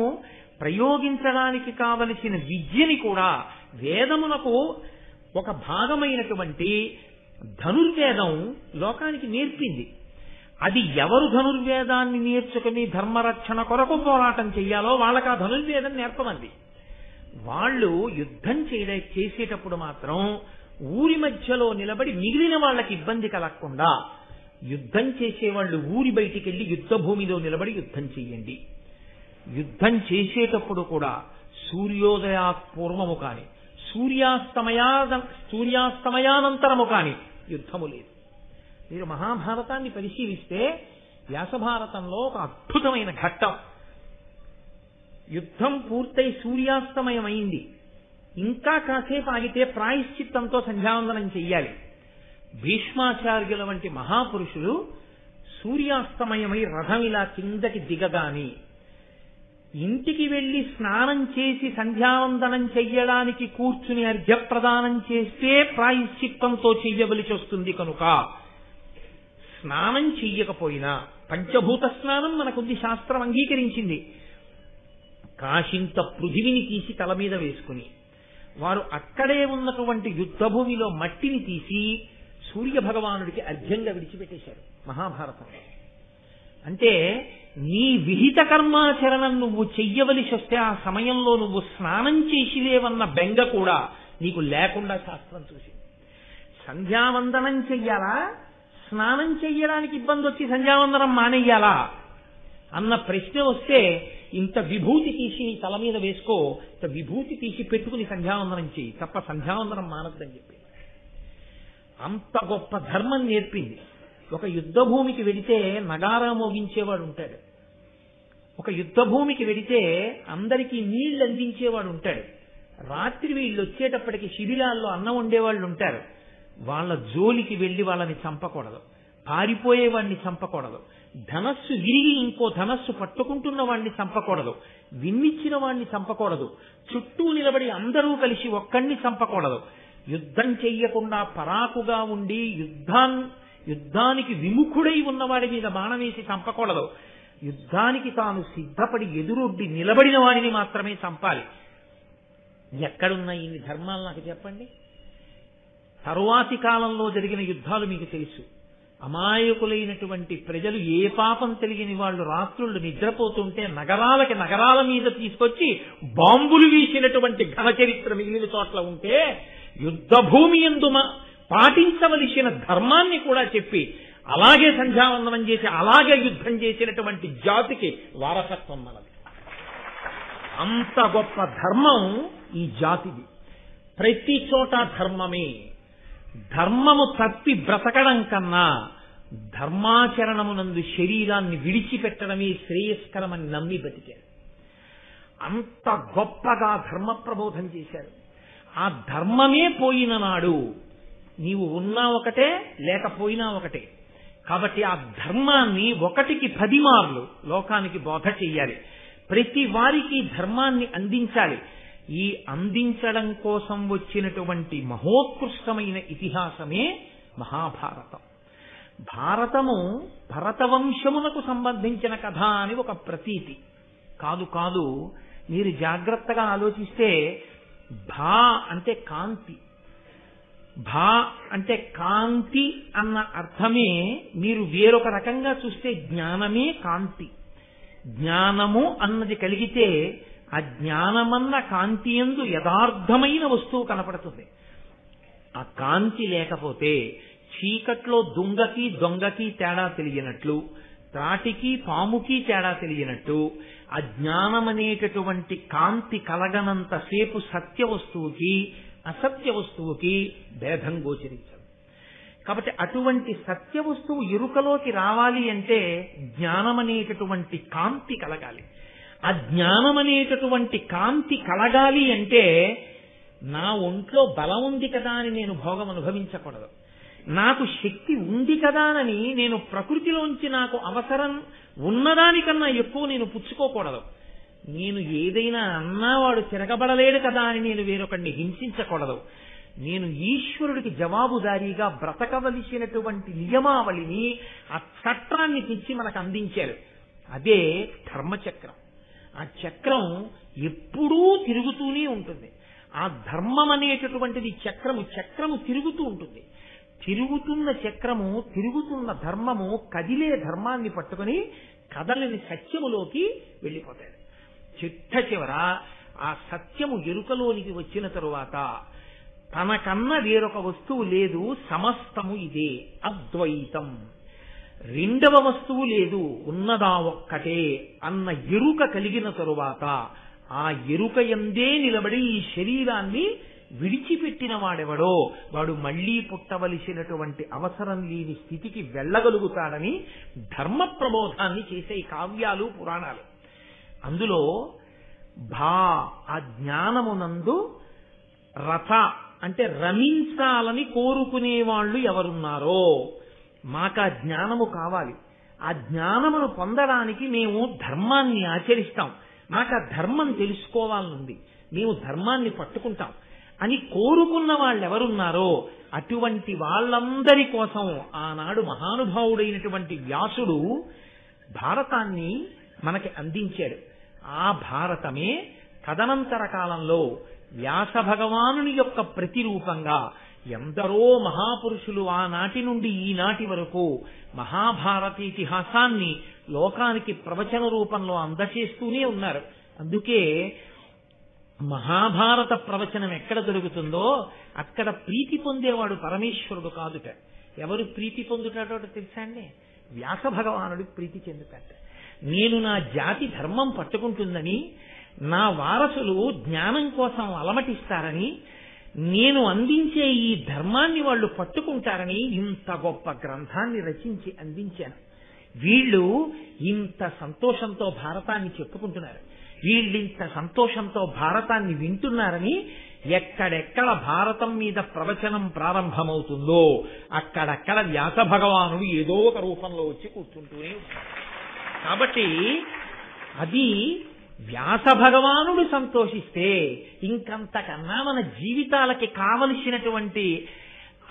Speaker 2: ప్రయోగించడానికి కావలసిన విద్యని కూడా వేదమునకు ఒక భాగమైనటువంటి ధనుర్వేదం లోకానికి నేర్పింది. అది ఎవరు ధనుర్వేదాన్ని నేర్చుకుని ధర్మరక్షణ కొరకు పోరాటం చెయ్యాలో వాళ్ళకి ఆ ధనుర్వేదం నేర్పమంది. వాళ్ళు యుద్ధం చేసేటప్పుడు మాత్రం ఊరి మధ్యలో నిలబడి మిగిలిన వాళ్ళకి ఇబ్బంది కలగకుండా యుద్ధం చేసేవాళ్ళు ఊరి బయటికి వెళ్లి యుద్ధ భూమిలో నిలబడి యుద్ధం చెయ్యండి. యుద్ధం చేసేటప్పుడు కూడా సూర్యోదయాత్పూర్వము కాని సూర్యాస్తమయానంతరము కాని యుద్ధము లేదు. మీరు మహాభారతాన్ని పరిశీలిస్తే వ్యాసభారతంలో ఒక అద్భుతమైన ఘట్టం. యుద్ధం పూర్తయి సూర్యాస్తమయం అయింది, ఇంకా కాసేపు ఆగితే ప్రాయశ్చిత్తంతో సంధ్యావందనం చెయ్యాలి. భీష్మాచార్యుల వంటి మహాపురుషులు సూర్యాస్తమయమై రథం ఇలా కిందకి దిగగాని ఇంటికి వెళ్లి స్నానం చేసి సంధ్యావందనం చెయ్యడానికి కూర్చుని అర్ఘ్యప్రదానం చేస్తే ప్రాయశ్చిత్తంతో చెయ్యవలసి వస్తుంది. కనుక స్నానం చెయ్యకపోయినా పంచభూత స్నానం మనకుంది, శాస్త్రం అంగీకరించింది. కాశింత పృథివిని తీసి తల మీద వేసుకుని వారు అక్కడే ఉన్నటువంటి యుద్ధభూమిలో మట్టిని తీసి సూర్య భగవానుడికి అర్ఘ్యంగా విడిచిపెట్టేశారు మహాభారతంలో. అంటే నీ విహిత కర్మాచరణం నువ్వు చెయ్యవలసి వస్తే ఆ సమయంలో నువ్వు స్నానం చేసిలేవన్న బెంగ కూడా నీకు లేకుండా శాస్త్రం చూసింది. సంధ్యావందనం చెయ్యాలా, స్నానం చెయ్యడానికి ఇబ్బంది వచ్చి సంధ్యావందనం మానేయాలా అన్న ప్రశ్న వస్తే ఇంత విభూతి తీసి నీ తల మీద వేసుకో, ఇంత విభూతి తీసి పెట్టుకుని సంధ్యావందనం చేయి తప్ప సంధ్యావందనం మానద్దని చెప్పి అంత గొప్ప ధర్మం నేర్పింది. ఒక యుద్ధ భూమికి వెడితే నగారా మోగించేవాడు ఉంటాడు, ఒక యుద్ధ భూమికి వెడితే అందరికీ నీళ్లు అందించేవాడు ఉంటాడు, రాత్రి వీళ్ళు వచ్చేటప్పటికి శిబిరాల్లో అన్నం వండేవాళ్ళు ఉంటారు. వాళ్ళ జోలికి వెళ్లి వాళ్ళని చంపకూడదు, పారిపోయేవాడిని చంపకూడదు, ధనస్సు విరిగి ఇంకో ధనస్సు పట్టుకుంటున్న వాడిని చంపకూడదు, విన్నిచ్చిన వాడిని చంపకూడదు, చుట్టూ నిలబడి అందరూ కలిసి ఒక్కడిని చంపకూడదు, యుద్ధం చెయ్యకుండా పరాకుగా ఉండి యుద్ధానికి విముఖుడై ఉన్నవాడి మీద బాణం వేసి చంపకూడదు, యుద్ధానికి తాను సిద్ధపడి ఎదురొడ్డి నిలబడిన వాడిని మాత్రమే చంపాలి. ఎక్కడున్నాయి ఇన్ని ధర్మాలు నాకు చెప్పండి. తరువాతి కాలంలో జరిగిన యుద్ధాలు మీకు తెలుసు. అమాయకులైనటువంటి ప్రజలు, ఏ పాపం తెలియని వాళ్ళు రాత్రుళ్ళు నిద్రపోతుంటే నగరాల మీద తీసుకొచ్చి బాంబులు వీసినటువంటి ఘన చరిత్ర మిగిలిన చోట్ల ఉంటే యుద్ధ భూమి యందు పాటించవలసిన ధర్మాన్ని కూడా చెప్పి అలాగే సంధ్యావందనం చేసి అలాగే యుద్ధం చేసినటువంటి జాతికి వారసత్వం మనది. అంత గొప్ప ధర్మం ఈ జాతిది. ప్రతి చోట ధర్మమే. ధర్మము తప్పి బ్రతకడం కన్నా ధర్మాచరణమునందు శరీరాన్ని విడిచిపెట్టడమే శ్రేయస్కరమని నమ్మి బతికారు. అంత గొప్పగా ధర్మ ప్రబోధం చేశారు. ఆ ధర్మమే పోయిన నాడు నీవు ఉన్నా ఒకటే లేకపోయినా ఒకటే. కాబట్టి ఆ ధర్మాన్ని 1కి 10 మార్లు లోకానికి బోధ చెయ్యాలి. ప్రతి వారికి ధర్మాన్ని అందించాలి. ఈ అందించడం కోసం వచ్చినటువంటి మహోత్కృష్టమైన ఇతిహాసమే మహాభారతం. భారతము భరతవంశమునకు సంబంధించిన కథ అని ఒక ప్రతీతి కాదు. మీరు జాగ్రత్తగా ఆలోచిస్తే భా అంటే కాంతి, భా అంటే కాంతి అన్న అర్థమే మీరు వేరొక రకంగా చూస్తే జ్ఞానమే కాంతి. జ్ఞానము అన్నది కలిగితే ఆ జ్ఞానమన్న కాంతి యందు యథార్థమైన వస్తువు కనపడుతుంది. ఆ కాంతి లేకపోతే చీకట్లో దొంగకి తేడా తెలియనట్లు, త్రాటికి పాముకి తేడా తెలియనట్టు, అజ్ఞానమనేటటువంటి కాంతి కలగనంతసేపు సత్య వస్తువుకి అసత్య వస్తువుకి భేదం గోచరించదు. కాబట్టి అటువంటి సత్య వస్తువు ఎరుకలోకి రావాలి అంటే జ్ఞానమనేటటువంటి కాంతి కలగాలి. ఆ జ్ఞానమనేటటువంటి కాంతి కలగాలి అంటే నా ఒంట్లో బలం ఉంది కదా అని నేను భోగం అనుభవించకూడదు. నాకు శక్తి ఉంది కదా అని నేను ప్రకృతిలోంచి నాకు అవసరం ఉన్నదానికన్నా ఎక్కువ నేను పుచ్చుకోకూడదు. నేను ఏదైనా అన్నా వాడు తిరగబడలేడు కదా అని నేను వేరొకడిని హింసించకూడదు. నేను ఈశ్వరుడికి జవాబుదారీగా బ్రతకవలసినటువంటి నియమావళిని, ఆ చట్టాన్ని తెచ్చి మనకు అందించారు. అదే ధర్మచక్రం. ఆ చక్రం ఎప్పుడూ తిరుగుతూనే ఉంటుంది. ఆ ధర్మం అనేటటువంటిది చక్రము తిరుగుతూ ఉంటుంది. తిరుగుతున్న చక్రము, తిరుగుతున్న ధర్మము కదిలే ధర్మాన్ని పట్టుకుని కదలని సత్యములోకి వెళ్ళిపోతాడు. చిట్ట చివర ఆ సత్యము ఎరుకలోనికి వచ్చిన తరువాత తనకన్నా వేరొక వస్తువు లేదు, సమస్తము ఇదే, అద్వైతం. రెండవ వస్తువు లేదు, ఉన్నదా ఒక్కటే అన్న ఎరుక కలిగిన తరువాత ఆ ఎరుక యందే నిలబడి ఈ శరీరాన్ని విడిచిపెట్టిన వాడెవడో వాడు మళ్లీ పుట్టవలసినటువంటి అవసరం లేని స్థితికి వెళ్ళగలుగుతాడని ధర్మ ప్రబోధాన్ని చేసే కావ్యాలు, పురాణాలు. అందులో ఆ జ్ఞానమునందు రథ అంటే రమించాలని కోరుకునే వాళ్ళు ఎవరున్నారో మాకు ఆ జ్ఞానము కావాలి, ఆ జ్ఞానమును పొందడానికి మేము ధర్మాన్ని ఆచరిస్తాం, మాకు ఆ ధర్మం తెలుసుకోవాలనుంది, మేము ధర్మాన్ని పట్టుకుంటాం అని కోరుకున్న వాళ్ళు ఎవరున్నారో అటువంటి వాళ్ళందరి కోసం ఆనాడు మహానుభావుడైనటువంటి వ్యాసుడు భారతాన్ని మనకి అందించాడు. ఆ భారతమే తదనంతర కాలంలో వ్యాస భగవానుని యొక్క ప్రతిరూపంగా ఎందరో మహాపురుషులు ఆనాటి నుండి ఈనాటి వరకు మహాభారత ఇతిహాసాన్ని లోకానికి ప్రవచన రూపంలో అందచేస్తూనే ఉన్నారు. అందుకే మహాభారత ప్రవచనం ఎక్కడ దొరుకుతుందో అక్కడ ప్రీతి పొందేవాడు పరమేశ్వరుడు కాదుట. ఎవరు ప్రీతి పొందుతాడో తెలుసా అండి? వ్యాస భగవానుడు ప్రీతి చెందుతాట. నేను నా జాతి ధర్మం పట్టుకుంటుందని, నా వారసులు జ్ఞానం కోసం అలమటిస్తారని, నేను అందించే ఈ ధర్మాన్ని వాళ్ళు పట్టుకుంటారని ఇంత గొప్ప గ్రంథాన్ని రచించి అందించాను. వీళ్ళు ఇంత సంతోషంతో భారతాన్ని చెప్పుకుంటున్నారు, వీళ్ళింత సంతోషంతో భారతాన్ని వింటున్నారని ఎక్కడెక్కడ భారతం మీద ప్రవచనం ప్రారంభమవుతుందో అక్కడక్కడ వ్యాస భగవానుడు ఏదో ఒక రూపంలో వచ్చి కూర్చుంటూనే ఉంటాడు. కాబట్టి అది వ్యాస భగవానుడు సంతోషిస్తే ఇంకంతకన్నా మన జీవితాలకి కావలసినటువంటి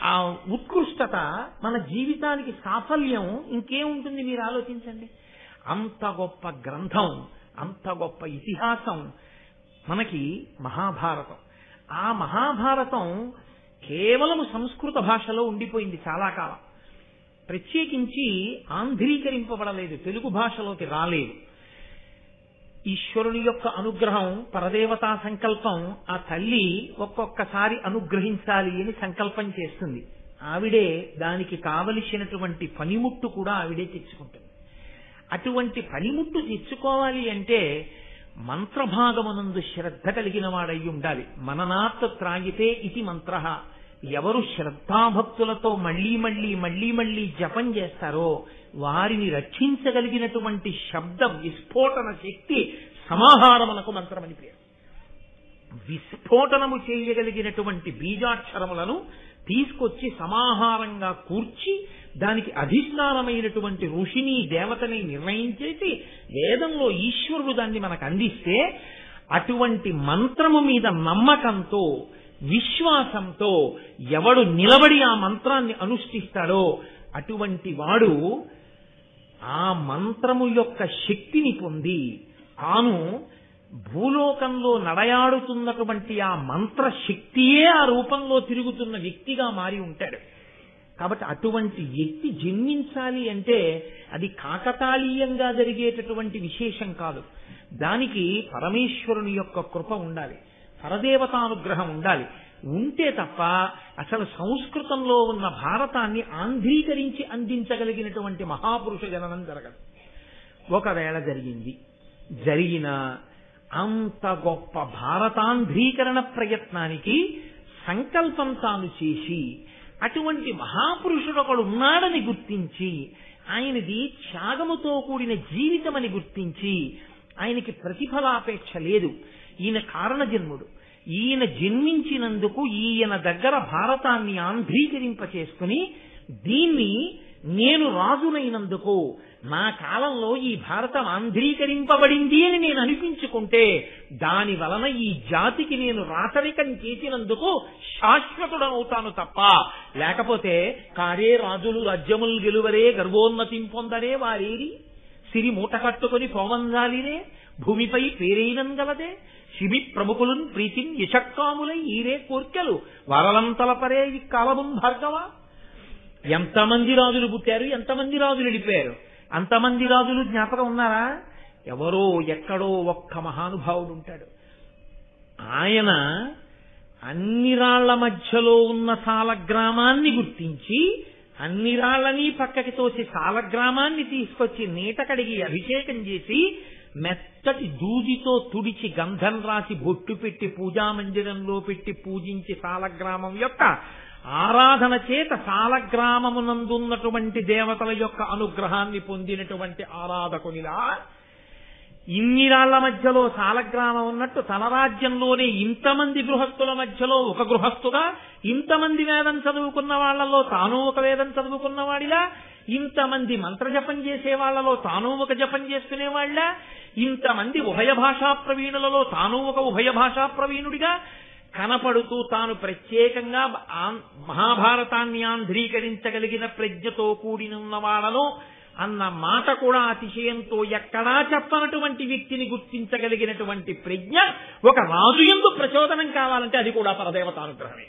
Speaker 2: ఆ ఉత్కృష్టత, మన జీవితానికి సాఫల్యం ఇంకేముంటుంది మీరు ఆలోచించండి. అంత గొప్ప గ్రంథం, అంత గొప్ప ఇతిహాసం మనకి మహాభారతం. ఆ మహాభారతం కేవలం సంస్కృత భాషలో ఉండిపోయింది చాలా కాలం. ప్రత్యేకించి ఆంధ్రీకరింపబడలేదు, తెలుగు భాషలోకి రాలేదు. ఈశ్వరుని యొక్క అనుగ్రహం, పరదేవతా సంకల్పం, ఆ తల్లి ఒక్కొక్కసారి అనుగ్రహించాలి అని సంకల్పం చేస్తుంది. ఆవిడే దానికి కావలసినటువంటి పనిముట్టు కూడా ఆవిడే తెచ్చుకుంటుంది. అటువంటి పనిముట్టు తెచ్చుకోవాలి అంటే మంత్రభాగమునందు శ్రద్ధ కలిగిన వాడై ఉండాలి. మననాత్ త్రాగితే ఇది మంత్ర. ఎవరు శ్రద్ధాభక్తులతో మళ్లీ మళ్లీ జపం చేస్తారో వారిని రక్షించగలిగినటువంటి శబ్ద విస్ఫోటన శక్తి సమాహారమునకు మంత్రమని పేరు. విస్ఫోటనము చేయగలిగినటువంటి బీజాక్షరములను తీసుకొచ్చి సమాహారంగా కూర్చి దానికి అధిష్టానమైనటువంటి ఋషిని దేవతని నిర్ణయించేసి వేదంలో ఈశ్వరుడు దాన్ని మనకు అందిస్తే అటువంటి మంత్రము మీద నమ్మకంతో విశ్వాసంతో ఎవడు నిలబడి ఆ మంత్రాన్ని అనుష్ఠిస్తాడో అటువంటి వాడు ఆ మంత్రము యొక్క శక్తిని పొంది తాను భూలోకంలో నడయాడుతున్నటువంటి ఆ మంత్ర శక్తియే ఆ రూపంలో తిరుగుతున్న వ్యక్తిగా మారి ఉంటాడు. కాబట్టి అటువంటి వ్యక్తి జన్మించాలి అంటే అది కాకతాళీయంగా జరిగేటటువంటి విశేషం కాదు. దానికి పరమేశ్వరుని యొక్క కృప ఉండాలి, పరదేవతానుగ్రహం ఉండాలి. ఉంటే తప్ప అసలు సంస్కృతంలో ఉన్న భారతాన్ని ఆంధ్రీకరించి అందించగలిగినటువంటి మహాపురుష జననం జరగదు. ఒకవేళ జరిగిన అంత గొప్ప భారతాంధ్రీకరణ ప్రయత్నానికి సంకల్పం తాను చేసి అటువంటి మహాపురుషుడు ఒకడు ఉన్నాడని గుర్తించి ఆయనది త్యాగముతో కూడిన జీవితమని గుర్తించి ఆయనకి ప్రతిఫలాపేక్ష లేదు, ఈయన కారణజన్ముడు, ఈయన జన్మించినందుకు ఈయన దగ్గర భారతాన్ని ఆంధ్రీకరింప చేసుకుని దీన్ని నేను రాజునైనందుకు నా కాలంలో ఈ భారతం ఆంధ్రీకరింపబడింది అని నేను అనిపించుకుంటే దాని వలన ఈ జాతికి నేను రాచరికం చేసినందుకు శాశ్వతుడనవుతాను తప్ప లేకపోతే కారే రాజులు రాజ్యములు గెలువరే గర్వోన్నతిం పొందరే వారేరి సిరి మూట కట్టుకుని పోవంజాలిరే భూమిపై పేరైనంగలదే శిబి ప్రముఖులున్ ప్రీతిన్ యశక్కాములై ఈరే కోర్కెలు వరలంతలపరే ఈ కాలమున్ భార్గవ. ఎంతమంది రాజులు పుట్టారు, ఎంతమంది రాజులు నడిపారు, అంతమంది రాజులు జ్ఞాపకం ఉన్నారా? ఎవరో ఎక్కడో ఒక్క మహానుభావుడు ఉంటాడు. ఆయన అన్ని రాళ్ల మధ్యలో ఉన్న సాలగ్రామాన్ని గుర్తించి అన్ని రాళ్లని పక్కకి తోసి సాలగ్రామాన్ని తీసుకొచ్చి నీట కడిగి అభిషేకం చేసి మెత్తటి దూదితో తుడిచి గంధం రాసి బొట్టు పెట్టి పూజామందిరంలో పెట్టి పూజించి సాలగ్రామం యొక్క ఆరాధన చేత సాలగ్రామమునందున్నటువంటి దేవతల యొక్క అనుగ్రహాన్ని పొందినటువంటి ఆరాధకునిలా ఇన్ని రాళ్ల మధ్యలో సాలగ్రామం ఉన్నట్టు తన రాజ్యంలోనే ఇంతమంది గృహస్థుల మధ్యలో ఒక గృహస్థుగా, ఇంతమంది వేదం చదువుకున్న వాళ్లలో తాను ఒక వేదం చదువుకున్నవాడిలా, ఇంతమంది మంత్రజపం చేసే వాళ్లలో తాను ఒక జపం చేసుకునేవాళ్ల, ఇంతమంది ఉభయ భాషా ప్రవీణులలో తాను ఒక ఉభయ భాషా ప్రవీణుడిగా కనపడుతూ తాను ప్రత్యేకంగా మహాభారతాన్ని ఆంధ్రీకరించగలిగిన ప్రజ్ఞతో కూడినున్న వాళ్ళను అన్న మాట కూడా అతిశయంతో ఎక్కడా చెప్పనటువంటి వ్యక్తిని గుర్తించగలిగినటువంటి ప్రజ్ఞ ఒక రాజు యందు ప్రచోదనం కావాలంటే అది కూడా పరదేవతానుగ్రహమే.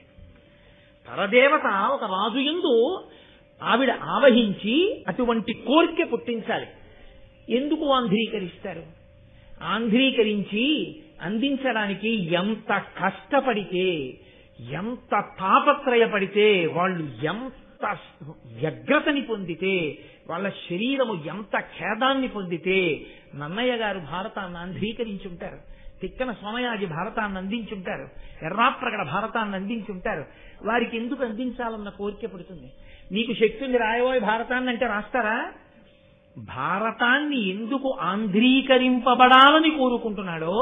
Speaker 2: పరదేవత ఒక రాజు యందు ఆవిడ ఆవహించి అటువంటి కోరిక పుట్టించాలి. ఎందుకు ఆంధ్రీకరిస్తారు? ఆంధ్రీకరించి అందించడానికి ఎంత కష్టపడితే, ఎంత తాపత్రయపడితే, వాళ్ళు ఎంత వ్యగ్రతని పొందితే, వాళ్ళ శరీరము ఎంత ఖేదాన్ని పొందితే నన్నయ్య గారు భారతాన్ని ఆంధ్రీకరించుంటారు, తిక్కన సోమయాజి భారతాన్ని అందించుంటారు, ఎర్రాప్రగడ భారతాన్ని అందించుంటారు. వారికి ఎందుకు అందించాలన్న కోరిక పుడుతుంది. నీకు శక్తి ఉంది రాయబోయే భారతాన్ని అంటే రాస్తారా? భారతాన్ని ఎందుకు ఆంధ్రీకరింపబడాలని కోరుకుంటున్నాడో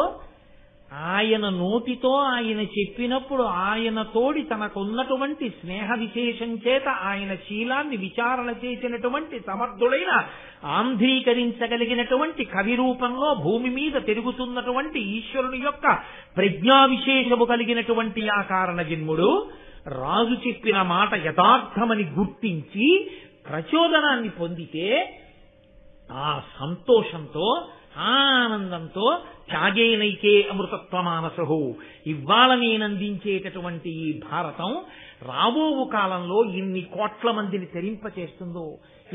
Speaker 2: ఆయన నోటితో ఆయన చెప్పినప్పుడు ఆయన తోడి తనకున్నటువంటి స్నేహ విశేషం చేత ఆయన శీలాన్ని విచారణ చేసినటువంటి సమర్థుడైన ఆంధ్రీకరించగలిగినటువంటి కవి రూపంలో భూమి మీద తిరుగుతున్నటువంటి ఈశ్వరుని యొక్క ప్రజ్ఞా విశేషము కలిగినటువంటి ఆ కారణ జన్ముడు రాజు చెప్పిన మాట యథార్థమని గుర్తించి ప్రచోదనాన్ని పొందితే ఆ సంతోషంతో ఆనందంతో త్యాగేనైకే అమృతత్వమానసహు ఇవాళ నేనందించేటటువంటి ఈ భారతం రాబో కాలంలో ఇన్ని కోట్ల మందిని తెరింపచేస్తుందో,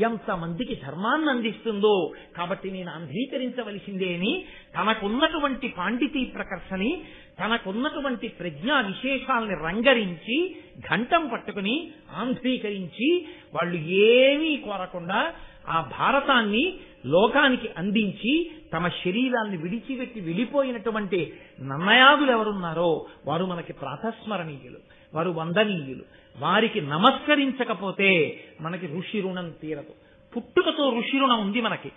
Speaker 2: ఎంతమందికి ధర్మాన్ని అందిస్తుందో, కాబట్టి నేను ఆంధ్రీకరించవలసిందే అని తనకున్నటువంటి పాండితీ ప్రకర్షని, తనకున్నటువంటి ప్రజ్ఞా విశేషాలని రంగరించి ఘంటం పట్టుకుని ఆంధ్రీకరించి వాళ్ళు ఏమీ కోరకుండా ఆ భారతాన్ని లోకానికి అందించి తమ శరీరాన్ని విడిచిపెట్టి వెళ్ళిపోయినటువంటి నన్నయాదులు ఎవరున్నారో వారు మనకి ప్రాతస్మరణీయులు, వారు వందనీయులు. వారికి నమస్కరించకపోతే మనకి ఋషి రుణం తీరదు. పుట్టుకతో ఋషి రుణం ఉంది మనకి.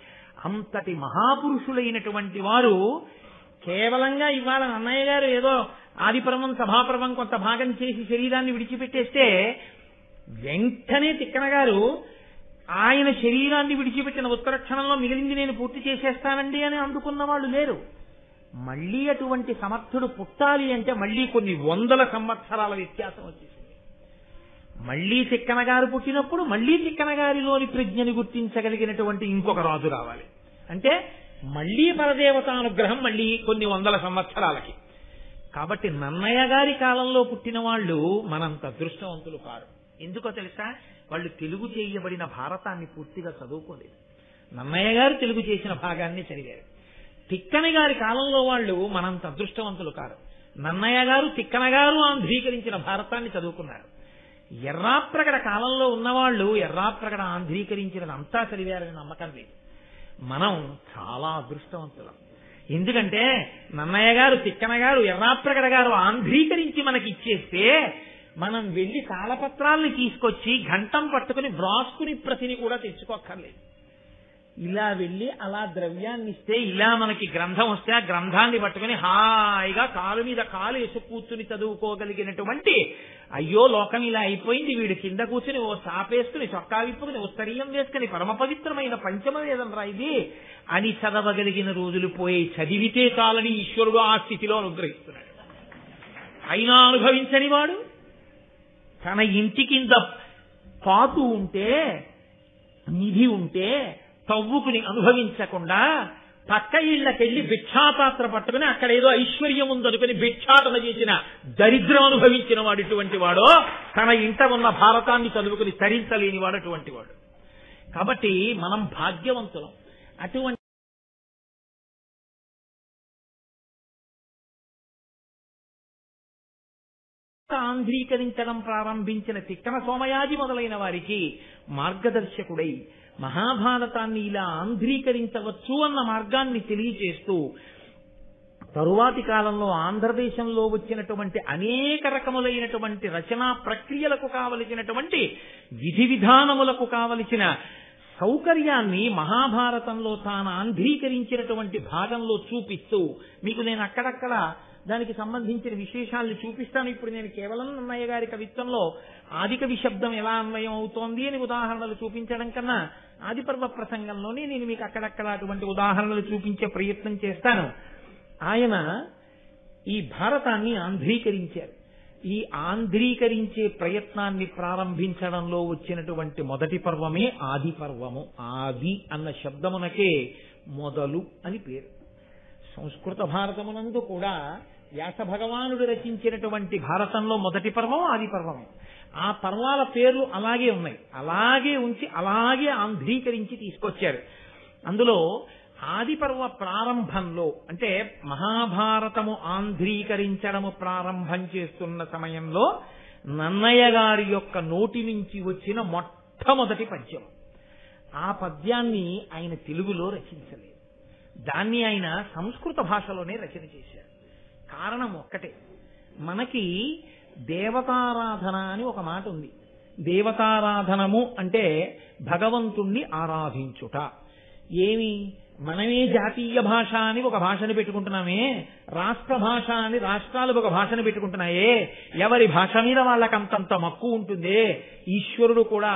Speaker 2: అంతటి మహాపురుషులైనటువంటి వారు కేవలంగా ఇవాళ అన్నయ్య గారు ఏదో ఆదిపర్వం సభాపర్వం కొంత భాగం చేసి శరీరాన్ని విడిచిపెట్టేస్తే వెంటనే తిక్కన గారు ఆయన శరీరాన్ని విడిచిపెట్టిన ఉత్తర క్షణంలో మిగిలింది నేను పూర్తి చేసేస్తానండి అని అందుకున్న వాళ్ళు లేరు. మళ్లీ అటువంటి సమర్థుడు పుట్టాలి అంటే మళ్లీ కొన్ని 100 సంవత్సరాల వ్యత్యాసం వచ్చేసింది. మళ్లీ తిక్కన గారు పుట్టినప్పుడు మళ్లీ తిక్కన గారిలోని ప్రజ్ఞని గుర్తించగలిగినటువంటి ఇంకొక రాజు రావాలి. అంటే మళ్లీ పరదేవతానుగ్రహం మళ్లీ కొన్ని 100 సంవత్సరాలకి. కాబట్టి నన్నయ్య గారి కాలంలో పుట్టిన వాళ్ళు మనంత అదృష్టవంతులు కారు. ఎందుకో తెలుసా? వాళ్ళు తెలుగు చేయబడిన భారతాన్ని పూర్తిగా చదువుకోలేదు. నన్నయ్య గారు తెలుగు చేసిన భాగాన్ని చదివారు. తిక్కన గారి కాలంలో వాళ్ళు మనంత అదృష్టవంతులు కారు. నన్నయ్య గారు తిక్కన గారు ఆంధ్రీకరించిన భారతాన్ని చదువుకున్నారు. ఎర్రాప్రగడ కాలంలో ఉన్నవాళ్లు ఎర్రాప్రగడ ఆంధ్రీకరించినదంతా చదివారని నమ్మకం లేదు. మనం చాలా అదృష్టవంతులం. ఎందుకంటే నన్నయ్య గారు తిక్కన గారు ఎర్రాప్రగడ గారు ఆంధ్రీకరించి మనకి ఇచ్చేస్తే మనం వెళ్లి తాళపత్రాల్ని తీసుకొచ్చి ఘంటం పట్టుకుని వ్రాసుకుని ప్రతిని కూడా తెచ్చుకోక్కర్లేదు. ఇలా వెళ్లి అలా ద్రవ్యాన్ని ఇస్తే ఇలా మనకి గ్రంథం వస్తే ఆ గ్రంథాన్ని పట్టుకుని హాయిగా కాలు మీద కాలు వేసి కూర్చుని చదువుకోగలిగినటువంటి, అయ్యో లోకం ఇలా అయిపోయింది, వీడు కింద కూర్చుని ఓ చాపేసుకుని చొక్కా విప్పుకుని ఉత్తరీయం వేసుకుని పరమ పవిత్రమైన పంచమవేదం రా ఇది అని చదవగలిగిన రోజులు పోయి చదివితే చాలని ఈశ్వరుడు ఆ స్థితిలో అనుగ్రహిస్తున్నాడు. అయినా అనుభవించని వాడు తన ఇంటి కింద పాతు ఉంటే నిధి ఉంటే తవ్వుకుని అనుభవించకుండా పక్క ఇళ్లకెళ్లి భిక్షాపాత్ర పట్టుకుని అక్కడ ఏదో ఐశ్వర్యం ఉందనుకుని భిక్షాటన చేసిన దరిద్రం అనుభవించిన వాడు ఇటువంటి వాడో, తన ఇంట ఉన్న భారతాన్ని చదువుకుని తరించలేని వాడు అటువంటి వాడు. కాబట్టి మనం భాగ్యవంతులం. అటువంటి ఆంధ్రీకరించడం ప్రారంభించిన తిక్కన సోమయాజి మొదలైన వారికి మార్గదర్శకుడై మహాభారతాన్ని ఇలా ఆంధ్రీకరించవచ్చు అన్న మార్గాన్ని తెలియచేస్తూ తరువాతి కాలంలో ఆంధ్రదేశంలో వచ్చినటువంటి అనేక రకములైనటువంటి రచనా ప్రక్రియలకు కావలసినటువంటి విధి విధానములకు కావలసిన సౌకర్యాన్ని మహాభారతంలో తాను ఆంధ్రీకరించినటువంటి భాగంలో చూపిస్తూ మీకు నేను అక్కడక్కడ దానికి సంబంధించిన విశేషాలను చూపిస్తాను. ఇప్పుడు నేను కేవలం నన్నయ్య గారి కవిత్వంలో ఆదికవి శబ్దం ఎలా అన్వయం అవుతోంది అని ఉదాహరణలు చూపించడం కన్నా ఆదిపర్వ ప్రసంగంలోనే నేను మీకు అక్కడక్కడ అటువంటి ఉదాహరణలు చూపించే ప్రయత్నం చేస్తాను. ఆయన ఈ భారతాన్ని ఆంధ్రీకరించారు. ఈ ఆంధ్రీకరించే ప్రయత్నాన్ని ప్రారంభించడంలో వచ్చినటువంటి మొదటి పర్వమే ఆది పర్వము. ఆది అన్న శబ్దమునకే మొదలు అని పేరు. సంస్కృత భారతమునందు కూడా వ్యాస భగవానుడు రచించినటువంటి భారతంలో మొదటి పర్వం ఆది పర్వమే. ఆ పర్వాల పేర్లు అలాగే ఉన్నాయి. అలాగే ఉంచి అలాగే ఆంధ్రీకరించి తీసుకొచ్చారు. అందులో ఆది పర్వ ప్రారంభంలో అంటే మహాభారతము ఆంధ్రీకరించడము ప్రారంభం చేస్తున్న సమయంలో నన్నయ్య గారి యొక్క నోటి నుంచి వచ్చిన మొట్టమొదటి పద్యం. ఆ పద్యాన్ని ఆయన తెలుగులో రచించలేదు. దాన్ని ఆయన సంస్కృత భాషలోనే రచన చేశారు. కారణం ఒక్కటే, మనకి దేవతారాధన అని ఒక మాట ఉంది. దేవతారాధనము అంటే భగవంతుణ్ణి ఆరాధించుట. ఏమి మనమే జాతీయ భాష అని ఒక భాషను పెట్టుకుంటున్నామే, రాష్ట్ర భాష అని రాష్ట్రాలు ఒక భాషను పెట్టుకుంటున్నాయే, ఎవరి భాష మీద వాళ్ళకంతంత మక్కువ ఉంటుందే. ఈశ్వరుడు కూడా